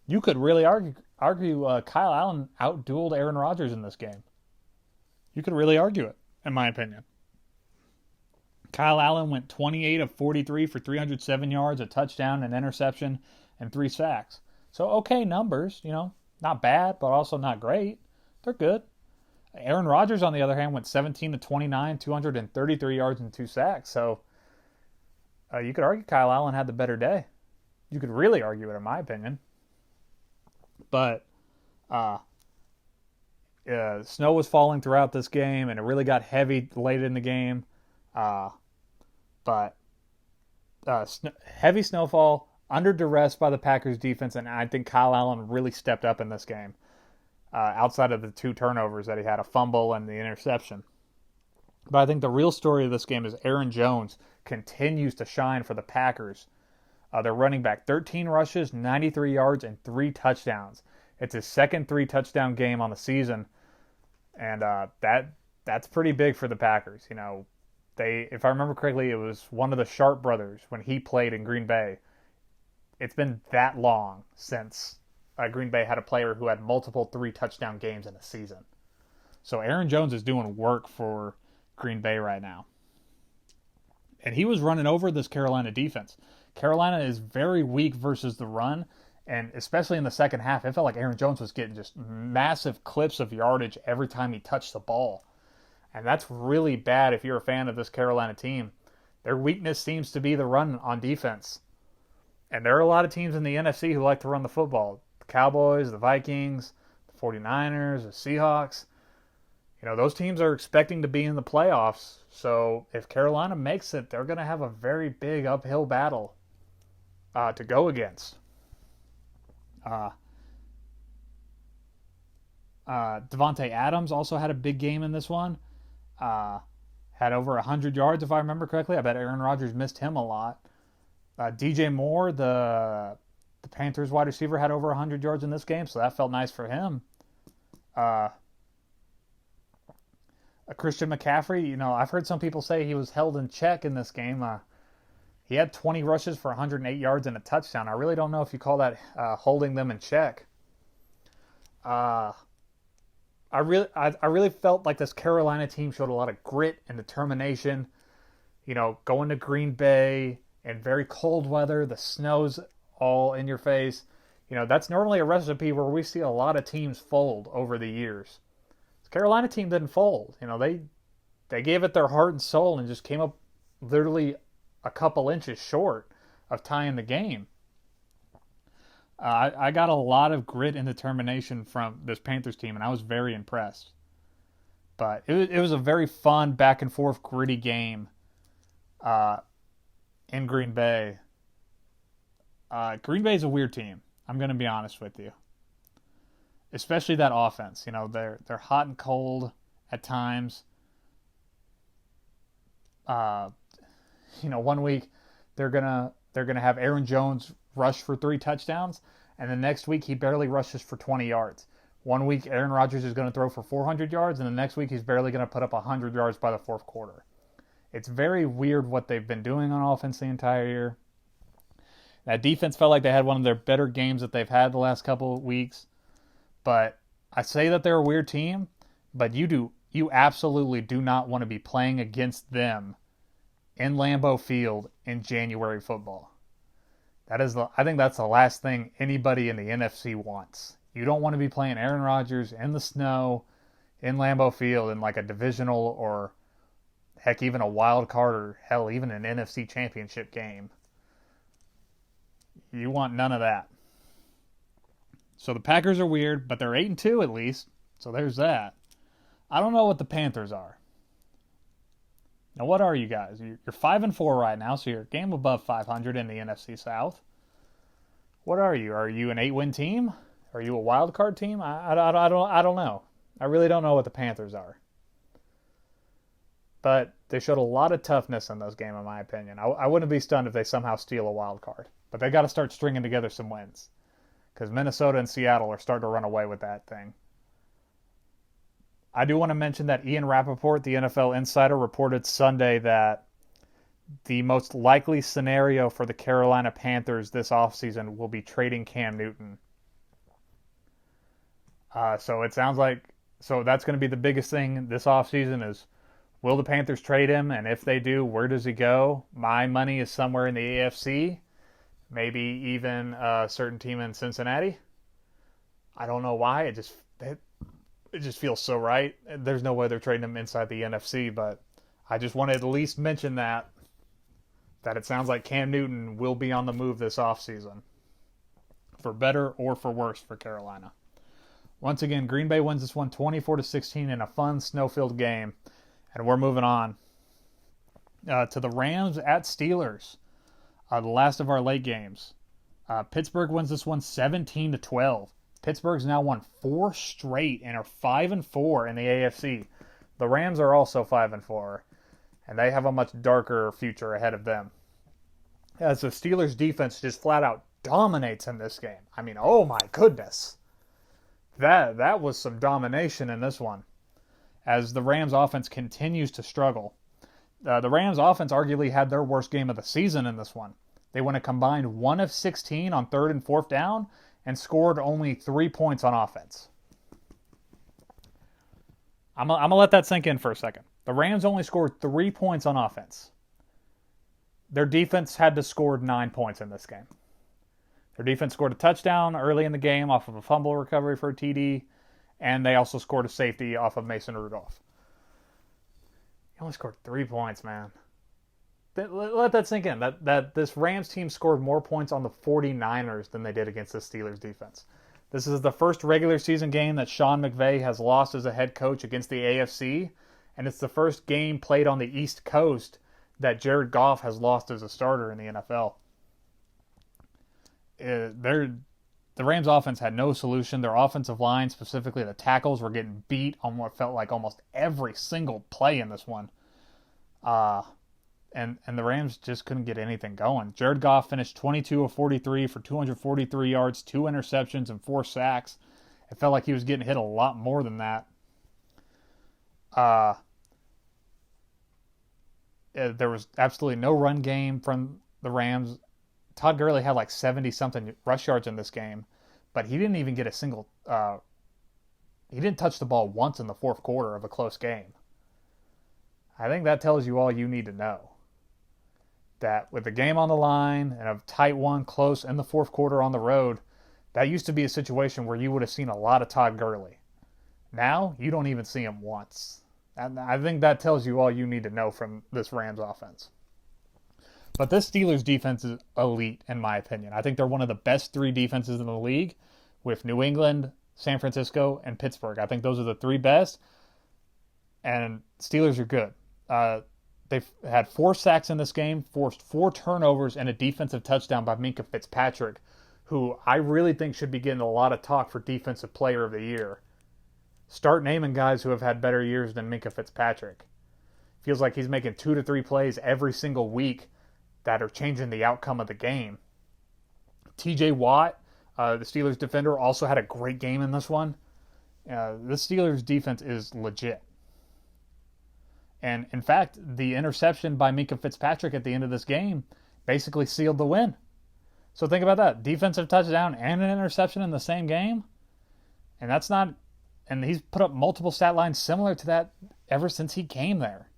You could really argue Kyle Allen outdueled Aaron Rodgers in this game. You could really argue it, in my opinion. Kyle Allen went 28 of 43 for 307 yards, a touchdown, an interception, and 3 sacks. So, okay numbers, not bad, but also not great. They're good. Aaron Rodgers, on the other hand, went 17 to 29, 233 yards and 2 sacks. So, you could argue Kyle Allen had the better day. You could really argue it, in my opinion. But snow was falling throughout this game, and it really got heavy late in the game. Heavy snowfall, under duress by the Packers defense, and I think Kyle Allen really stepped up in this game. Outside of the 2 turnovers that he had, a fumble and the interception. But I think the real story of this game is Aaron Jones continues to shine for the Packers. They're running back 13 rushes, 93 yards, and 3 touchdowns. It's his second 3-touchdown game on the season, and that's pretty big for the Packers. If I remember correctly, it was one of the Sharp brothers when he played in Green Bay. It's been that long since Green Bay had a player who had multiple 3-touchdown games in a season. So Aaron Jones is doing work for Green Bay right now. And he was running over this Carolina defense. Carolina is very weak versus the run, and especially in the second half, it felt like Aaron Jones was getting just massive clips of yardage every time he touched the ball. And that's really bad if you're a fan of this Carolina team. Their weakness seems to be the run on defense. And there are a lot of teams in the NFC who like to run the football. The Cowboys, the Vikings, the 49ers, the Seahawks. Those teams are expecting to be in the playoffs. So if Carolina makes it, they're going to have a very big uphill battle to go against. Devontae Adams also had a big game in this one. Had over 100 yards, if I remember correctly. I bet Aaron Rodgers missed him a lot. DJ Moore, the Panthers wide receiver, had over 100 yards in this game, so that felt nice for him. Christian McCaffrey, I've heard some people say he was held in check in this game. He had 20 rushes for 108 yards and a touchdown. I really don't know if you call that holding them in check. I really felt like this Carolina team showed a lot of grit and determination. Going to Green Bay in very cold weather, the snow's all in your face. That's normally a recipe where we see a lot of teams fold over the years. This Carolina team didn't fold. They gave it their heart and soul and just came up literally a couple inches short of tying the game. I got a lot of grit and determination from this Panthers team, and I was very impressed. But it was a very fun, back-and-forth, gritty game in Green Bay. Green Bay's a weird team. I'm going to be honest with you. Especially that offense. They're hot and cold at times. 1 week they're gonna have Aaron Jones rush for 3 touchdowns, and the next week he barely rushes for 20 yards. 1 week Aaron Rodgers is going to throw for 400 yards, and the next week he's barely going to put up 100 yards by the fourth quarter. It's very weird what they've been doing on offense the entire year. That defense felt like they had one of their better games that they've had the last couple of weeks. But I say that they're a weird team, but you absolutely do not want to be playing against them in Lambeau Field in January football. I think that's the last thing anybody in the NFC wants. You don't want to be playing Aaron Rodgers in the snow in Lambeau Field in like a divisional or heck, even a wild card or hell, even an NFC championship game. You want none of that. So the Packers are weird, but they're 8-2 at least. So there's that. I don't know what the Panthers are. Now, what are you guys? You're 5-4 right now, so you're a game above 500 in the NFC South. What are you? Are you an 8-win team? Are you a wild card team? I don't know. I really don't know what the Panthers are. But they showed a lot of toughness in this game, in my opinion. I wouldn't be stunned if they somehow steal a wild card. But they got to start stringing together some wins. Because Minnesota and Seattle are starting to run away with that thing. I do want to mention that Ian Rappaport, the NFL insider, reported Sunday that the most likely scenario for the Carolina Panthers this offseason will be trading Cam Newton. So it sounds like that's going to be the biggest thing this offseason is, will the Panthers trade him? And if they do, where does he go? My money is somewhere in the AFC. Maybe even a certain team in Cincinnati. I don't know why. It just feels so right. There's no way they're trading him inside the NFC, but I just wanted to at least mention that it sounds like Cam Newton will be on the move this offseason. For better or for worse for Carolina. Once again, Green Bay wins this one 24-16 in a fun, snow-filled game. And we're moving on to the Rams at Steelers. The last of our late games. Pittsburgh wins this one 17-12. Pittsburgh's now won 4 straight and are 5-4 in the AFC. The Rams are also 5-4, and they have a much darker future ahead of them. As the Steelers' defense just flat out dominates in this game. I mean, oh my goodness. That was some domination in this one. As the Rams' offense continues to struggle. The Rams' offense arguably had their worst game of the season in this one. They went a combined 1 of 16 on 3rd and 4th down and scored only 3 points on offense. I'm going to let that sink in for a second. The Rams only scored 3 points on offense. Their defense had to score 9 points in this game. Their defense scored a touchdown early in the game off of a fumble recovery for a TD, and they also scored a safety off of Mason Rudolph. You only scored 3 points, man. Let that sink in. That this Rams team scored more points on the 49ers than they did against the Steelers defense. This is the first regular season game that Sean McVay has lost as a head coach against the AFC, and it's the first game played on the East Coast that Jared Goff has lost as a starter in the NFL. The Rams offense had no solution. Their offensive line, specifically the tackles, were getting beat on what felt like almost every single play in this one. And the Rams just couldn't get anything going. Jared Goff finished 22 of 43 for 243 yards, 2 interceptions, and 4 sacks. It felt like he was getting hit a lot more than that. There was absolutely no run game from the Rams. Todd Gurley had like 70-something rush yards in this game, but he didn't even get a single... he didn't touch the ball once in the 4th quarter of a close game. I think that tells you all you need to know. That with the game on the line and a tight one close in the 4th quarter on the road, that used to be a situation where you would have seen a lot of Todd Gurley. Now, you don't even see him once. And I think that tells you all you need to know from this Rams offense. But this Steelers defense is elite, in my opinion. I think they're one of the best 3 defenses in the league with New England, San Francisco, and Pittsburgh. I think those are the 3 best. And Steelers are good. They've had 4 sacks in this game, forced 4 turnovers, and a defensive touchdown by Minkah Fitzpatrick, who I really think should be getting a lot of talk for Defensive Player of the Year. Start naming guys who have had better years than Minkah Fitzpatrick. Feels like he's making 2 to 3 plays every single week that are changing the outcome of the game. TJ Watt, the Steelers defender, also had a great game in this one. The Steelers defense is legit. And in fact, the interception by Minkah Fitzpatrick at the end of this game basically sealed the win. So think about that. Defensive touchdown and an interception in the same game. And he's put up multiple stat lines similar to that ever since he came there.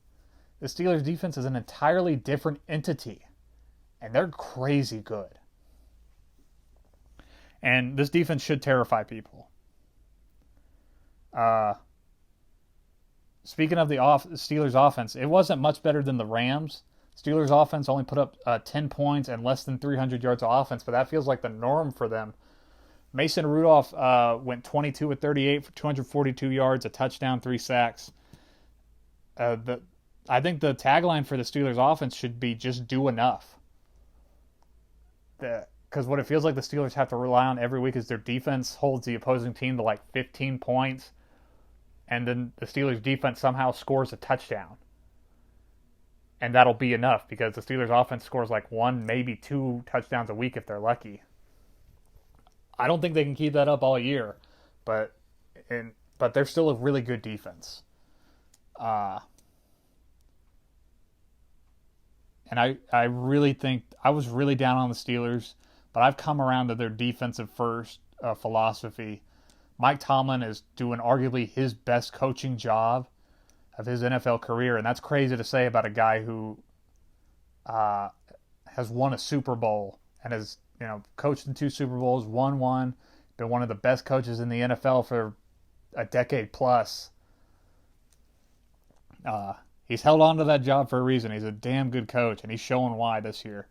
The Steelers defense is an entirely different entity. And they're crazy good. And this defense should terrify people. Speaking of the Steelers offense, it wasn't much better than the Rams. Steelers offense only put up 10 points and less than 300 yards of offense, but that feels like the norm for them. Mason Rudolph went 22 of 38 for 242 yards, a touchdown, 3 sacks. I think the tagline for the Steelers offense should be just do enough. Because what it feels like the Steelers have to rely on every week is their defense holds the opposing team to like 15 points, and then the Steelers defense somehow scores a touchdown. And that'll be enough because the Steelers offense scores like 1, maybe 2 touchdowns a week if they're lucky. I don't think they can keep that up all year, but they're still a really good defense. And I really think I was really down on the Steelers, but I've come around to their defensive first philosophy. Mike Tomlin is doing arguably his best coaching job of his NFL career, and that's crazy to say about a guy who has won a Super Bowl and has coached in 2 Super Bowls, won one, been one of the best coaches in the NFL for a decade plus. He's held on to that job for a reason. He's a damn good coach, and he's showing why this year.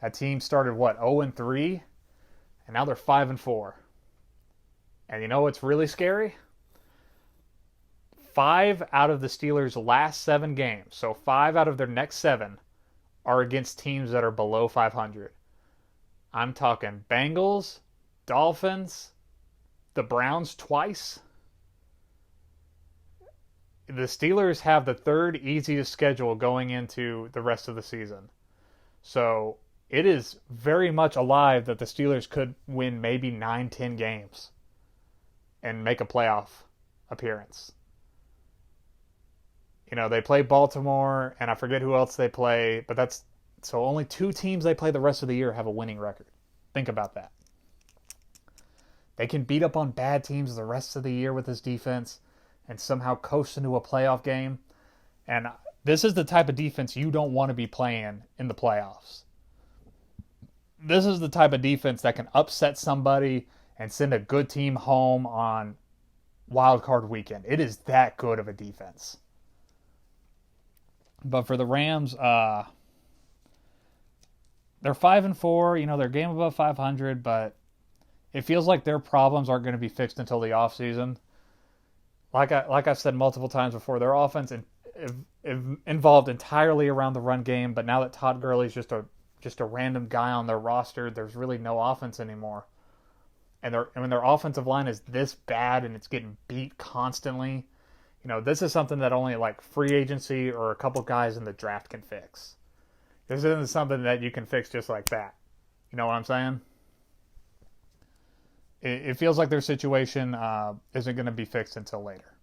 That team started 0-3, and now they're 5-4. And you know what's really scary? 5 out of the Steelers' last 7 games, so 5 out of their next 7, are against teams that are below 500. I'm talking Bengals, Dolphins, the Browns twice. The Steelers have the 3rd easiest schedule going into the rest of the season. So it is very much alive that the Steelers could win maybe 9-10 games and make a playoff appearance. They play Baltimore, and I forget who else they play, but that's so only 2 teams they play the rest of the year have a winning record. Think about that. They can beat up on bad teams the rest of the year with this defense and somehow coast into a playoff game. And this is the type of defense you don't want to be playing in the playoffs. This is the type of defense that can upset somebody and send a good team home on wild card weekend. It is that good of a defense. But for the Rams, they're 5-4. They're game above 500, but it feels like their problems aren't going to be fixed until the offseason. Like I've said multiple times before, their offense involved entirely around the run game, but now that Todd Gurley's just a random guy on their roster, there's really no offense anymore. And when their offensive line is this bad and it's getting beat constantly, this is something that only like free agency or a couple guys in the draft can fix. This isn't something that you can fix just like that. You know what I'm saying? It feels like their situation isn't going to be fixed until later.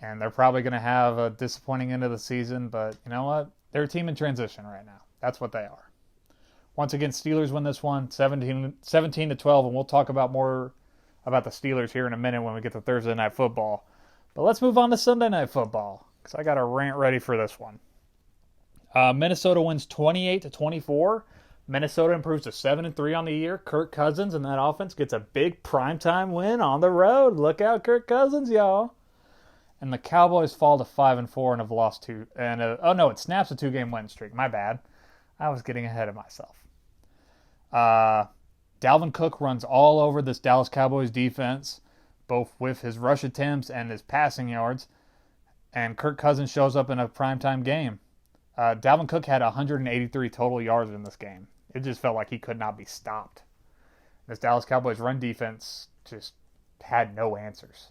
And they're probably going to have a disappointing end of the season, but you know what? They're a team in transition right now. That's what they are. Once again, Steelers win this one, 17-12, and we'll talk about more about the Steelers here in a minute when we get to Thursday Night Football. But let's move on to Sunday Night Football, because I got a rant ready for this one. Minnesota wins 28-24. Minnesota improves to 7-3 on the year. Kirk Cousins and that offense gets a big primetime win on the road. Look out, Kirk Cousins, y'all. And the Cowboys fall to 5-4 and have lost 2. And it snaps a 2-game win streak. My bad. I was getting ahead of myself. Dalvin Cook runs all over this Dallas Cowboys defense, both with his rush attempts and his passing yards. And Kirk Cousins shows up in a primetime game. Dalvin Cook had 183 total yards in this game. It just felt like he could not be stopped. This Dallas Cowboys run defense just had no answers.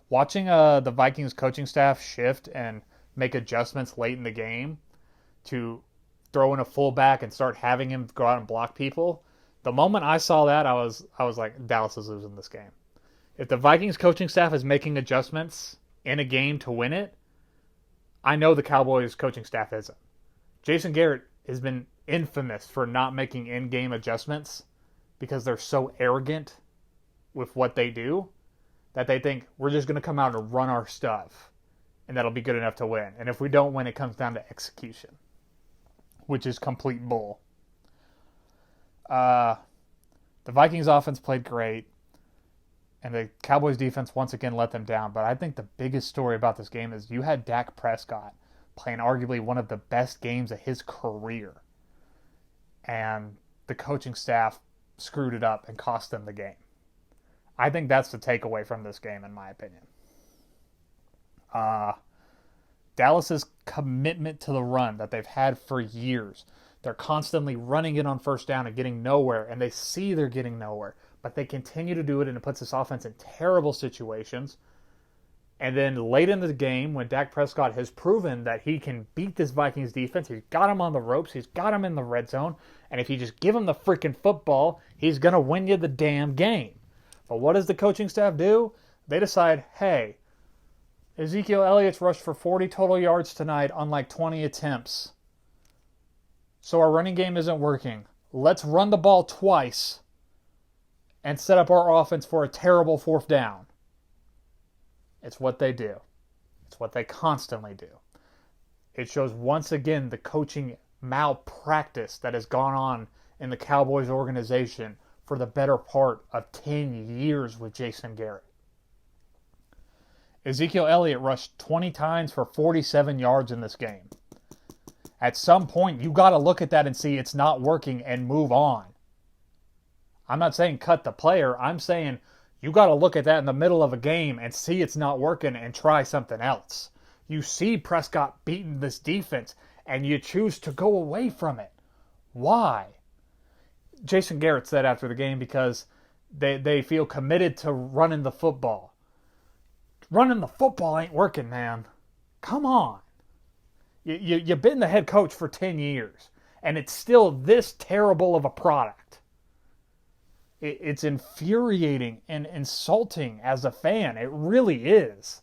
Watching the Vikings coaching staff shift and make adjustments late in the game to throw in a fullback and start having him go out and block people, the moment I saw that, I was like, Dallas is losing this game. If the Vikings coaching staff is making adjustments in a game to win it, I know the Cowboys coaching staff isn't. Jason Garrett has been infamous for not making in-game adjustments because they're so arrogant with what they do that they think we're just going to come out and run our stuff and that'll be good enough to win. And if we don't win, it comes down to execution, which is complete bull. The Vikings offense played great, and the Cowboys defense once again let them down. But I think the biggest story about this game is you had Dak Prescott playing arguably one of the best games of his career. And the coaching staff screwed it up and cost them the game. I think that's the takeaway from this game, in my opinion. Dallas's commitment to the run that they've had for years. They're constantly running it on first down and getting nowhere, and they see they're getting nowhere, but they continue to do it, and it puts this offense in terrible situations. And then late in the game, when Dak Prescott has proven that he can beat this Vikings defense, he's got him on the ropes, he's got him in the red zone, and if you just give him the freaking football, he's going to win you the damn game. But what does the coaching staff do? They decide, hey, Ezekiel Elliott's rushed for 40 total yards tonight on like 20 attempts. So our running game isn't working. Let's run the ball twice and set up our offense for a terrible fourth down. It's what they do. It's what they constantly do. It shows once again the coaching malpractice that has gone on in the Cowboys organization for the better part of 10 years with Jason Garrett. Ezekiel Elliott rushed 20 times for 47 yards in this game. At some point, you got to look at that and see it's not working and move on. I'm not saying cut the player. I'm saying you got to look at that in the middle of a game and see it's not working and try something else. You see Prescott beating this defense and you choose to go away from it. Why? Jason Garrett said after the game because they feel committed to running the football. Running the football ain't working, man. Come on. You've been the head coach for 10 years, and it's still this terrible of a product. It's infuriating and insulting as a fan. It really is.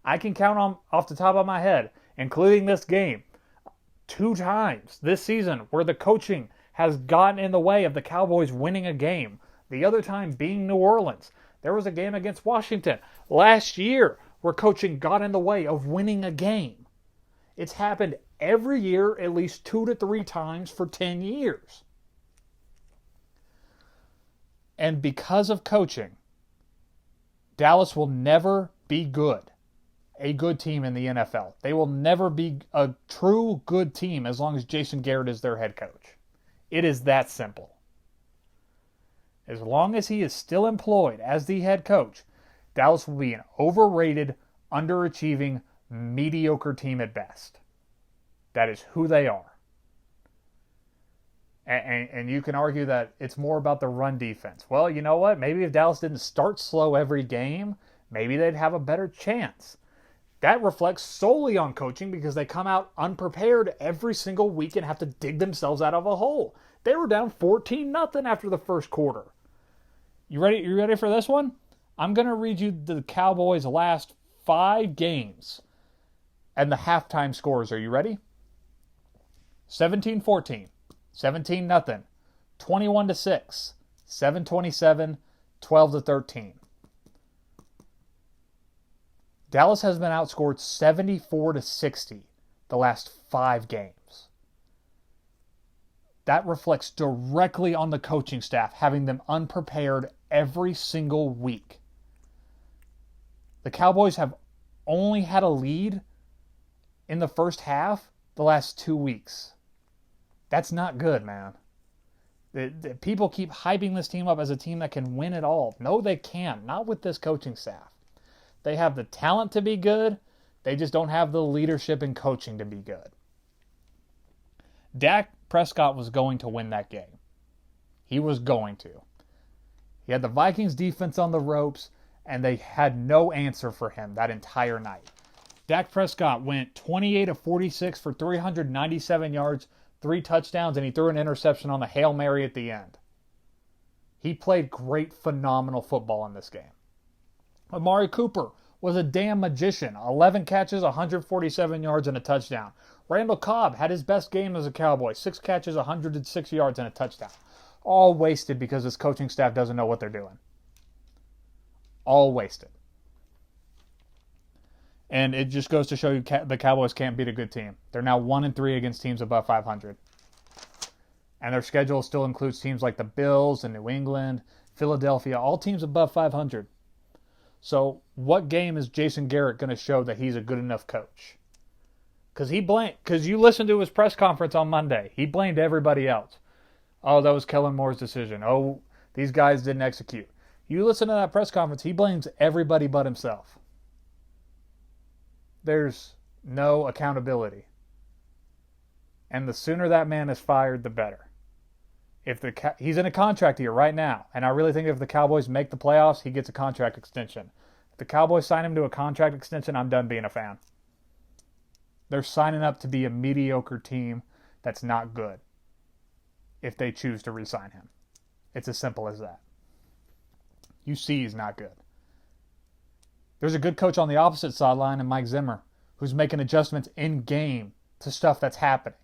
I can count on off the top of my head, including this game, 2 times this season where the coaching has gotten in the way of the Cowboys winning a game. The other time being New Orleans. There was a game against Washington last year where coaching got in the way of winning a game. It's happened every year at least 2 to 3 times for 10 years. And because of coaching, Dallas will never be good. A good team in the NFL. They will never be a true good team as long as Jason Garrett is their head coach. It is that simple. As long as he is still employed as the head coach, Dallas will be an overrated, underachieving, mediocre team at best. That is who they are. And you can argue that it's more about the run defense. Well, you know what? Maybe if Dallas didn't start slow every game, maybe they'd have a better chance. That reflects solely on coaching because they come out unprepared every single week and have to dig themselves out of a hole. They were down 14-0 after the first quarter. You ready? You ready for this one? I'm going to read you the Cowboys' last 5 games and the halftime scores. Are you ready? 17-14, 17-0, 21-6, 7-27, 12-13. Dallas has been outscored 74-60 the last 5 games. That reflects directly on the coaching staff, having them unprepared every single week. The Cowboys have only had a lead in the first half the last 2 weeks. That's not good, man. People keep hyping this team up as a team that can win it all. No, they can't. Not with this coaching staff. They have the talent to be good. They just don't have the leadership and coaching to be good. Dak Prescott was going to win that game. He was going to. He had the Vikings defense on the ropes, and they had no answer for him that entire night. Dak Prescott went 28 of 46 for 397 yards, 3 touchdowns, and he threw an interception on the Hail Mary at the end. He played great, phenomenal football in this game. Amari Cooper was a damn magician. 11 catches, 147 yards, and a touchdown. Randall Cobb had his best game as a Cowboy. 6 catches, 106 yards, and a touchdown. All wasted because this coaching staff doesn't know what they're doing. All wasted. And it just goes to show you the Cowboys can't beat a good team. They're now 1-3 against teams above 500. And their schedule still includes teams like the Bills and New England, Philadelphia, all teams above 500. So what game is Jason Garrett going to show that he's a good enough coach? Because you listened to his press conference on Monday. He blamed everybody else. Oh, that was Kellen Moore's decision. Oh, these guys didn't execute. You listen to that press conference, he blames everybody but himself. There's no accountability. And the sooner that man is fired, the better. He's in a contract year right now, and I really think if the Cowboys make the playoffs, he gets a contract extension. If the Cowboys sign him to a contract extension, I'm done being a fan. They're signing up to be a mediocre team that's not good if they choose to re-sign him. It's as simple as that. You see he's not good. There's a good coach on the opposite sideline in Mike Zimmer who's making adjustments in game to stuff that's happening.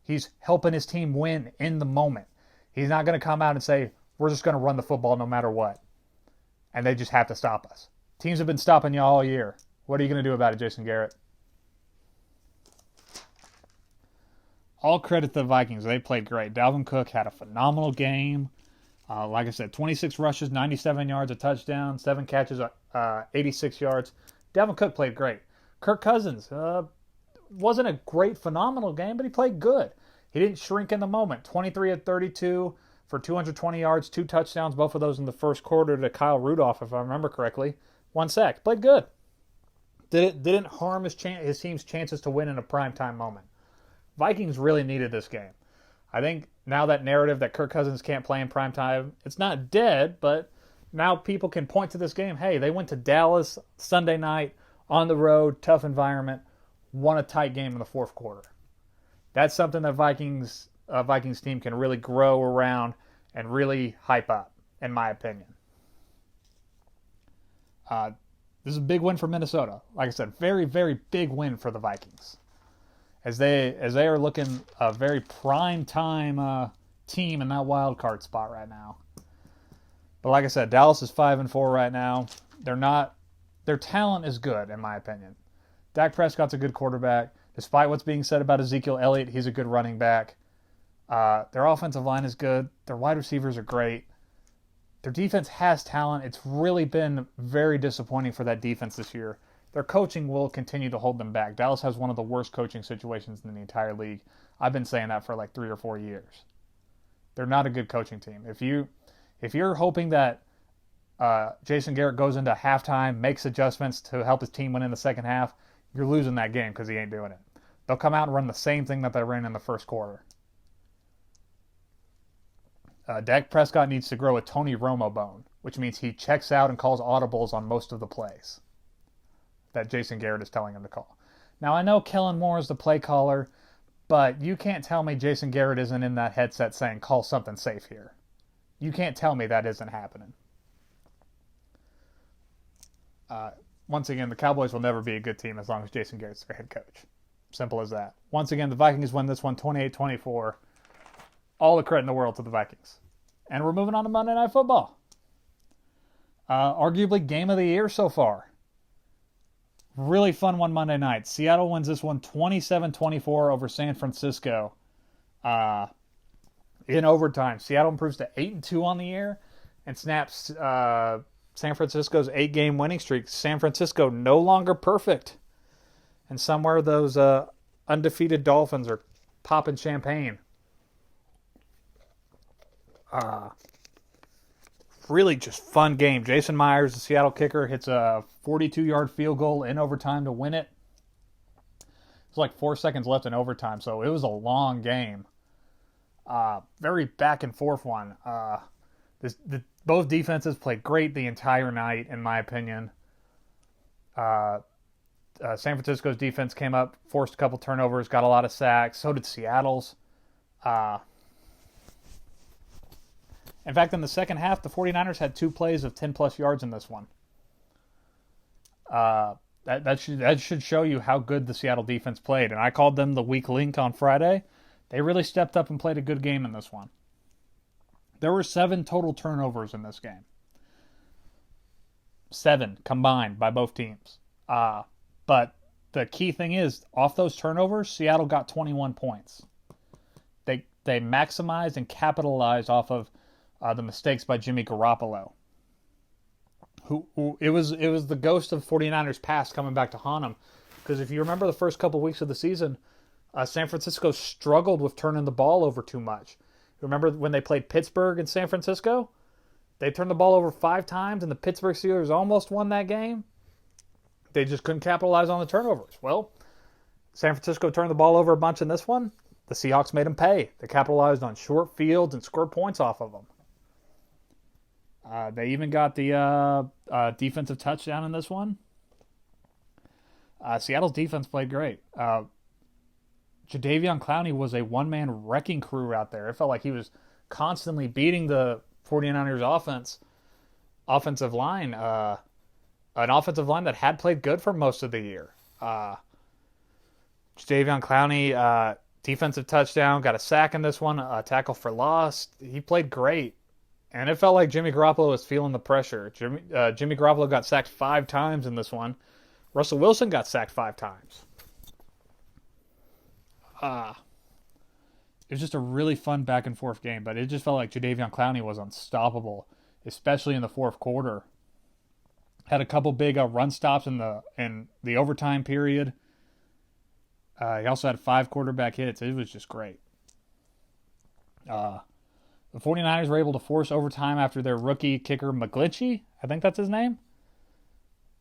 He's helping his team win in the moment. He's not going to come out and say, we're just going to run the football no matter what. And they just have to stop us. Teams have been stopping you all year. What are you going to do about it, Jason Garrett? All credit to the Vikings. They played great. Dalvin Cook had a phenomenal game. Like I said, 26 rushes, 97 yards, a touchdown, 7 catches, 86 yards. Dalvin Cook played great. Kirk Cousins wasn't a great, phenomenal game, but he played good. He didn't shrink in the moment. 23 of 32 for 220 yards, 2 touchdowns, both of those in the first quarter to Kyle Rudolph, if I remember correctly. 1 sack. Played good. Didn't harm his team's chances to win in a primetime moment. Vikings really needed this game. I think now that narrative that Kirk Cousins can't play in primetime, it's not dead, but now people can point to this game. Hey, they went to Dallas Sunday night on the road, tough environment, won a tight game in the fourth quarter. That's something that Vikings team can really grow around and really hype up, in my opinion. This is a big win for Minnesota. Like I said, very, very big win for the Vikings. As they are looking a very prime time team in that wild card spot right now. But like I said, Dallas is 5-4 right now. Their talent is good, in my opinion. Dak Prescott's a good quarterback. Despite what's being said about Ezekiel Elliott, he's a good running back. Their offensive line is good. Their wide receivers are great. Their defense has talent. It's really been very disappointing for that defense this year. Their coaching will continue to hold them back. Dallas has one of the worst coaching situations in the entire league. I've been saying that for like 3 or 4 years. They're not a good coaching team. If you're hoping that Jason Garrett goes into halftime, makes adjustments to help his team win in the second half, you're losing that game because he ain't doing it. They'll come out and run the same thing that they ran in the first quarter. Dak Prescott needs to grow a Tony Romo bone, which means he checks out and calls audibles on most of the plays that Jason Garrett is telling him to call. Now, I know Kellen Moore is the play caller, but you can't tell me Jason Garrett isn't in that headset saying, call something safe here. You can't tell me that isn't happening. Once again, the Cowboys will never be a good team as long as Jason Garrett's their head coach. Simple as that. Once again, the Vikings win this one 28-24. All the credit in the world to the Vikings. And we're moving on to Monday Night Football. Arguably game of the year so far. Really fun one Monday night. Seattle wins this one 27-24 over San Francisco. In overtime, Seattle improves to 8-2 on the year and snaps San Francisco's 8-game winning streak. San Francisco no longer perfect. And somewhere those undefeated Dolphins are popping champagne. Really just fun game. Jason Myers, the Seattle kicker, hits a 42-yard field goal in overtime to win it. It's like 4 seconds left in overtime, so it was a long game. Very back and forth one. Both defenses played great the entire night, in my opinion. San Francisco's defense came up, forced a couple turnovers, got a lot of sacks. So did Seattle's. In fact, in the second half, the 49ers had 2 plays of 10-plus yards in this one. That should show you how good the Seattle defense played. And I called them the weak link on Friday. They really stepped up and played a good game in this one. There were 7 total turnovers in this game. 7 combined by both teams. But the key thing is, off those turnovers, Seattle got 21 points. They maximized and capitalized off of the mistakes by Jimmy Garoppolo. It was the ghost of 49ers past coming back to haunt him. Because if you remember the first couple weeks of the season, San Francisco struggled with turning the ball over too much. Remember when they played Pittsburgh and San Francisco? They turned the ball over 5 times, and the Pittsburgh Steelers almost won that game. They just couldn't capitalize on the turnovers. Well, San Francisco turned the ball over a bunch in this one. The Seahawks made them pay. They capitalized on short fields and scored points off of them. They even got the defensive touchdown in this one. Seattle's defense played great. Jadeveon Clowney was a one-man wrecking crew out there. It felt like he was constantly beating the 49ers offensive line. An offensive line that had played good for most of the year. Jadeveon Clowney, defensive touchdown, got a sack in this one, a tackle for loss. He played great. And it felt like Jimmy Garoppolo was feeling the pressure. Jimmy Garoppolo got sacked 5 times in this one. Russell Wilson got sacked 5 times. It was just a really fun back and forth game, but it just felt like Jadeveon Clowney was unstoppable, especially in the fourth quarter. Had a couple big run stops in the overtime period. He also had 5 quarterback hits. It was just great. The 49ers were able to force overtime after their rookie kicker McGlinchey, I think that's his name,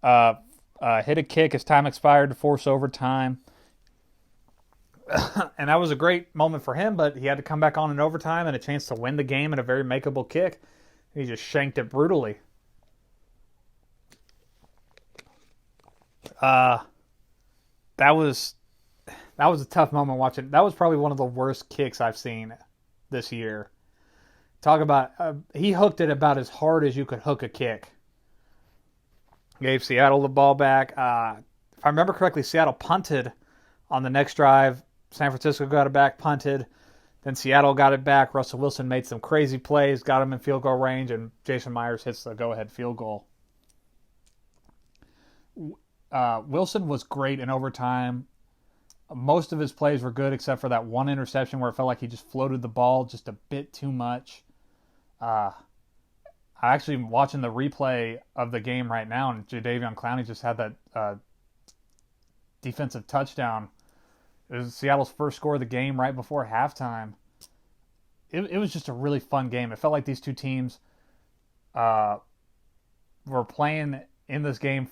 hit a kick as time expired to force overtime. And that was a great moment for him, but he had to come back on in overtime and a chance to win the game in a very makeable kick. He just shanked it brutally. That was a tough moment watching. That was probably one of the worst kicks I've seen this year. Talk about he hooked it about as hard as you could hook a kick. Gave Seattle the ball back. If I remember correctly, Seattle punted on the next drive. San Francisco got it back, punted. Then Seattle got it back. Russell Wilson made some crazy plays, got him in field goal range, and Jason Myers hits the go-ahead field goal. Wilson was great in overtime. Most of his plays were good except for that one interception where it felt like he just floated the ball just a bit too much. I actually am watching the replay of the game right now, and Jadeveon Clowney just had that defensive touchdown. It was Seattle's first score of the game right before halftime. It was just a really fun game. It felt like these two teams were playing in this game,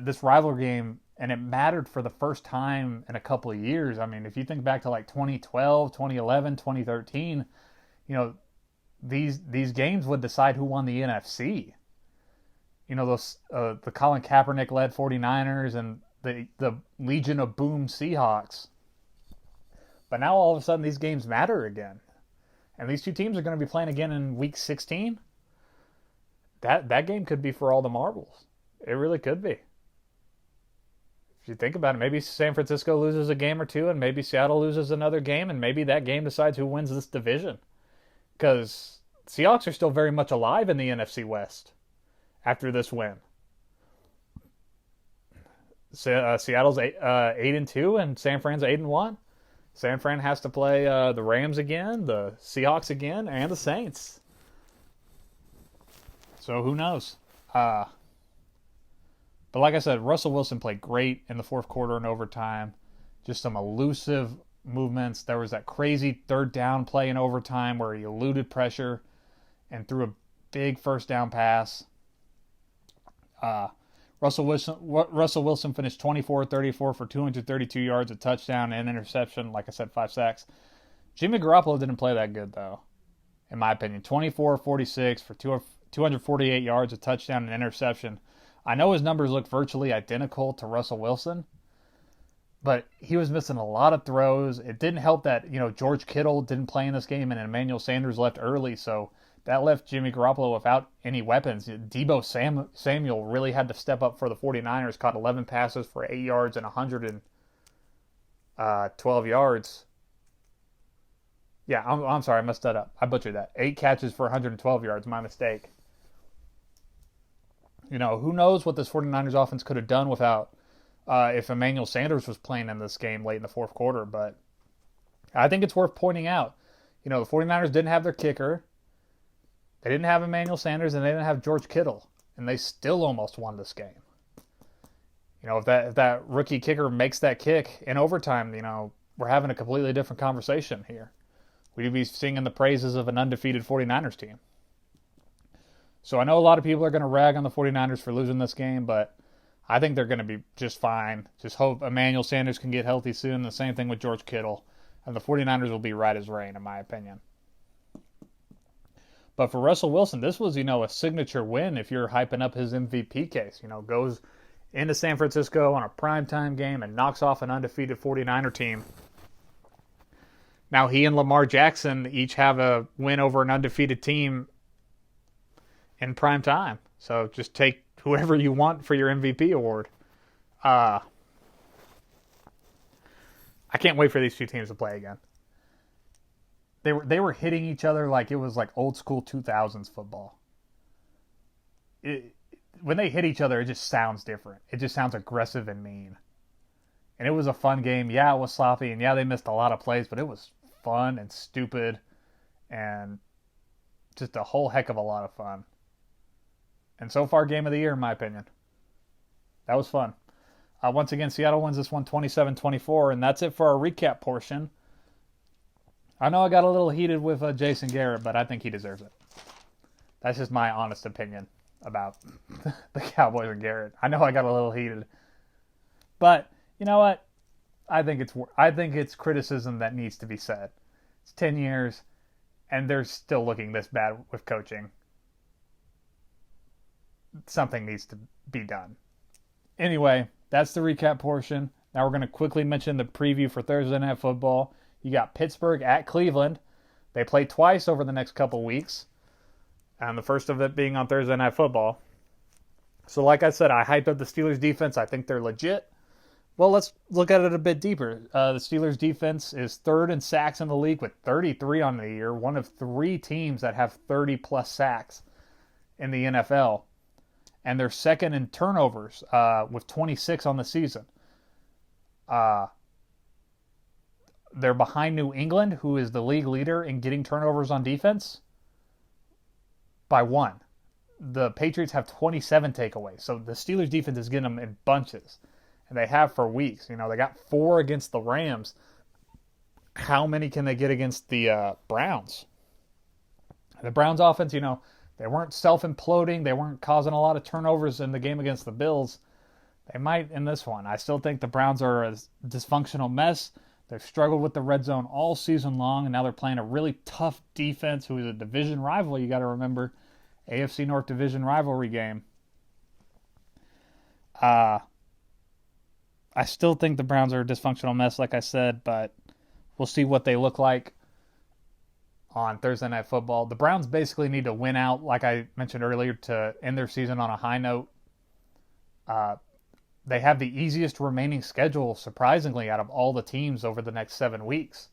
this rivalry game, and it mattered for the first time in a couple of years. I mean, if you think back to like 2012, 2011, 2013, these games would decide who won the NFC. Those the Colin Kaepernick led 49ers and the Legion of Boom Seahawks. But now all of a sudden these games matter again. And these two teams are going to be playing again in week 16. That game could be for all the marbles. It really could be. If you think about it, maybe San Francisco loses a game or two, and maybe Seattle loses another game, and maybe that game decides who wins this division. Because Seahawks are still very much alive in the NFC West after this win. Seattle's 8-2, and San Fran's 8-1. San Fran has to play the Rams again, the Seahawks again, and the Saints. So who knows? But like I said, Russell Wilson played great in the fourth quarter and overtime. Just some elusive movements. There was that crazy third down play in overtime where he eluded pressure and threw a big first down pass. Russell Wilson finished 24-34 for 232 yards, a touchdown, and an interception. Like I said, 5 sacks. Jimmy Garoppolo didn't play that good, though, in my opinion. 24-46 for 248 yards, a touchdown, and an interception. I know his numbers look virtually identical to Russell Wilson, but he was missing a lot of throws. It didn't help that, George Kittle didn't play in this game and Emmanuel Sanders left early, so that left Jimmy Garoppolo without any weapons. Deebo Samuel really had to step up for the 49ers, caught 11 passes for 8 yards and 112 yards. Yeah, I'm sorry, I messed that up. I butchered that. 8 catches for 112 yards, my mistake. Who knows what this 49ers offense could have done without if Emmanuel Sanders was playing in this game late in the fourth quarter. But I think it's worth pointing out, the 49ers didn't have their kicker. They didn't have Emmanuel Sanders, and they didn't have George Kittle, and they still almost won this game. If that rookie kicker makes that kick in overtime, we're having a completely different conversation here. we'd be singing the praises of an undefeated 49ers team. So I know a lot of people are going to rag on the 49ers for losing this game, but I think they're going to be just fine. Just hope Emmanuel Sanders can get healthy soon. The same thing with George Kittle. And the 49ers will be right as rain, in my opinion. But for Russell Wilson, this was, a signature win if you're hyping up his MVP case. Goes into San Francisco on a primetime game and knocks off an undefeated 49er team. Now he and Lamar Jackson each have a win over an undefeated team in prime time. So just take whoever you want for your MVP award. I can't wait for these two teams to play again. They were hitting each other like it was like old school 2000s football. When they hit each other, it just sounds different. It just sounds aggressive and mean. And it was a fun game. Yeah, it was sloppy, and yeah, they missed a lot of plays, but it was fun and stupid and just a whole heck of a lot of fun. And so far, game of the year, in my opinion. That was fun. Once again, Seattle wins this one 27-24, and that's it for our recap portion. I know I got a little heated with Jason Garrett, but I think he deserves it. That's just my honest opinion about the Cowboys and Garrett. I know I got a little heated, but you know what? I think it's criticism that needs to be said. It's 10 years, and they're still looking this bad with coaching. Something needs to be done. Anyway, that's the recap portion. Now we're going to quickly mention the preview for Thursday Night Football. You got Pittsburgh at Cleveland. They play twice over the next couple weeks, and the first of it being on Thursday Night Football. So like I said, I hyped up the Steelers defense. I think they're legit. Well, let's look at it a bit deeper. The Steelers defense is third in sacks in the league with 33 on the year, one of 3 teams that have 30-plus sacks in the NFL. And they're second in turnovers with 26 on the season. They're behind New England, who is the league leader in getting turnovers on defense, by 1. The Patriots have 27 takeaways. So the Steelers defense is getting them in bunches. And they have for weeks. They got 4 against the Rams. How many can they get against the Browns? The Browns offense, they weren't self-imploding. They weren't causing a lot of turnovers in the game against the Bills. They might in this one. I still think the Browns are a dysfunctional mess. They've struggled with the red zone all season long, and now they're playing a really tough defense who is a division rival. You got to remember, AFC North division rivalry game. I still think the Browns are a dysfunctional mess, like I said, but we'll see what they look like on Thursday Night Football. The Browns basically need to win out, like I mentioned earlier, to end their season on a high note. They have the easiest remaining schedule, surprisingly, out of all the teams over the next 7 weeks.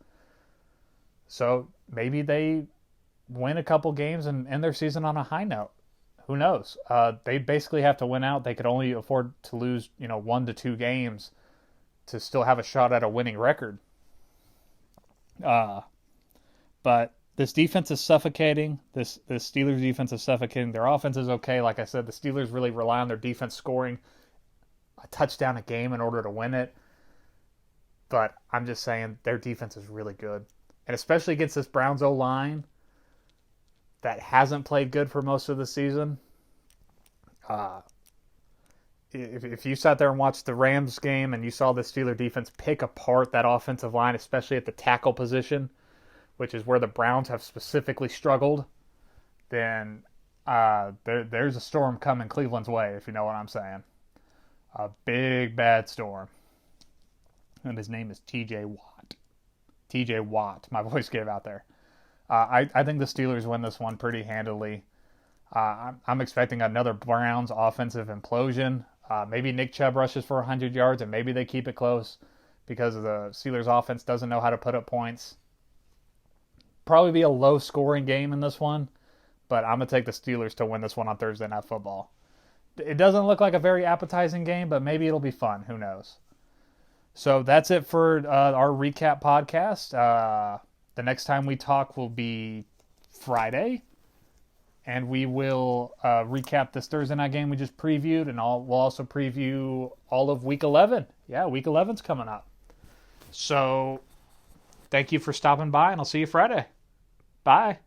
So maybe they win a couple games and end their season on a high note. Who knows? They basically have to win out. They could only afford to lose, 1 to 2 games to still have a shot at a winning record. But this defense is suffocating. This Steelers defense is suffocating. Their offense is okay. Like I said, the Steelers really rely on their defense scoring a touchdown a game in order to win it. But I'm just saying their defense is really good. And especially against this Browns O-line that hasn't played good for most of the season. If you sat there and watched the Rams game and you saw the Steeler defense pick apart that offensive line, especially at the tackle position, which is where the Browns have specifically struggled, then there's a storm coming Cleveland's way, if you know what I'm saying. A big, bad storm. And his name is TJ Watt. TJ Watt, my voice gave out there. I think the Steelers win this one pretty handily. I'm expecting another Browns offensive implosion. Maybe Nick Chubb rushes for 100 yards, and maybe they keep it close because the Steelers offense doesn't know how to put up points. Probably be a low-scoring game in this one, but I'm going to take the Steelers to win this one on Thursday Night Football. It doesn't look like a very appetizing game, but maybe it'll be fun. Who knows? So that's it for our recap podcast. The next time we talk will be Friday, and we will recap this Thursday night game we just previewed, and we'll also preview all of Week 11. Yeah, Week 11's coming up. So thank you for stopping by, and I'll see you Friday. Bye.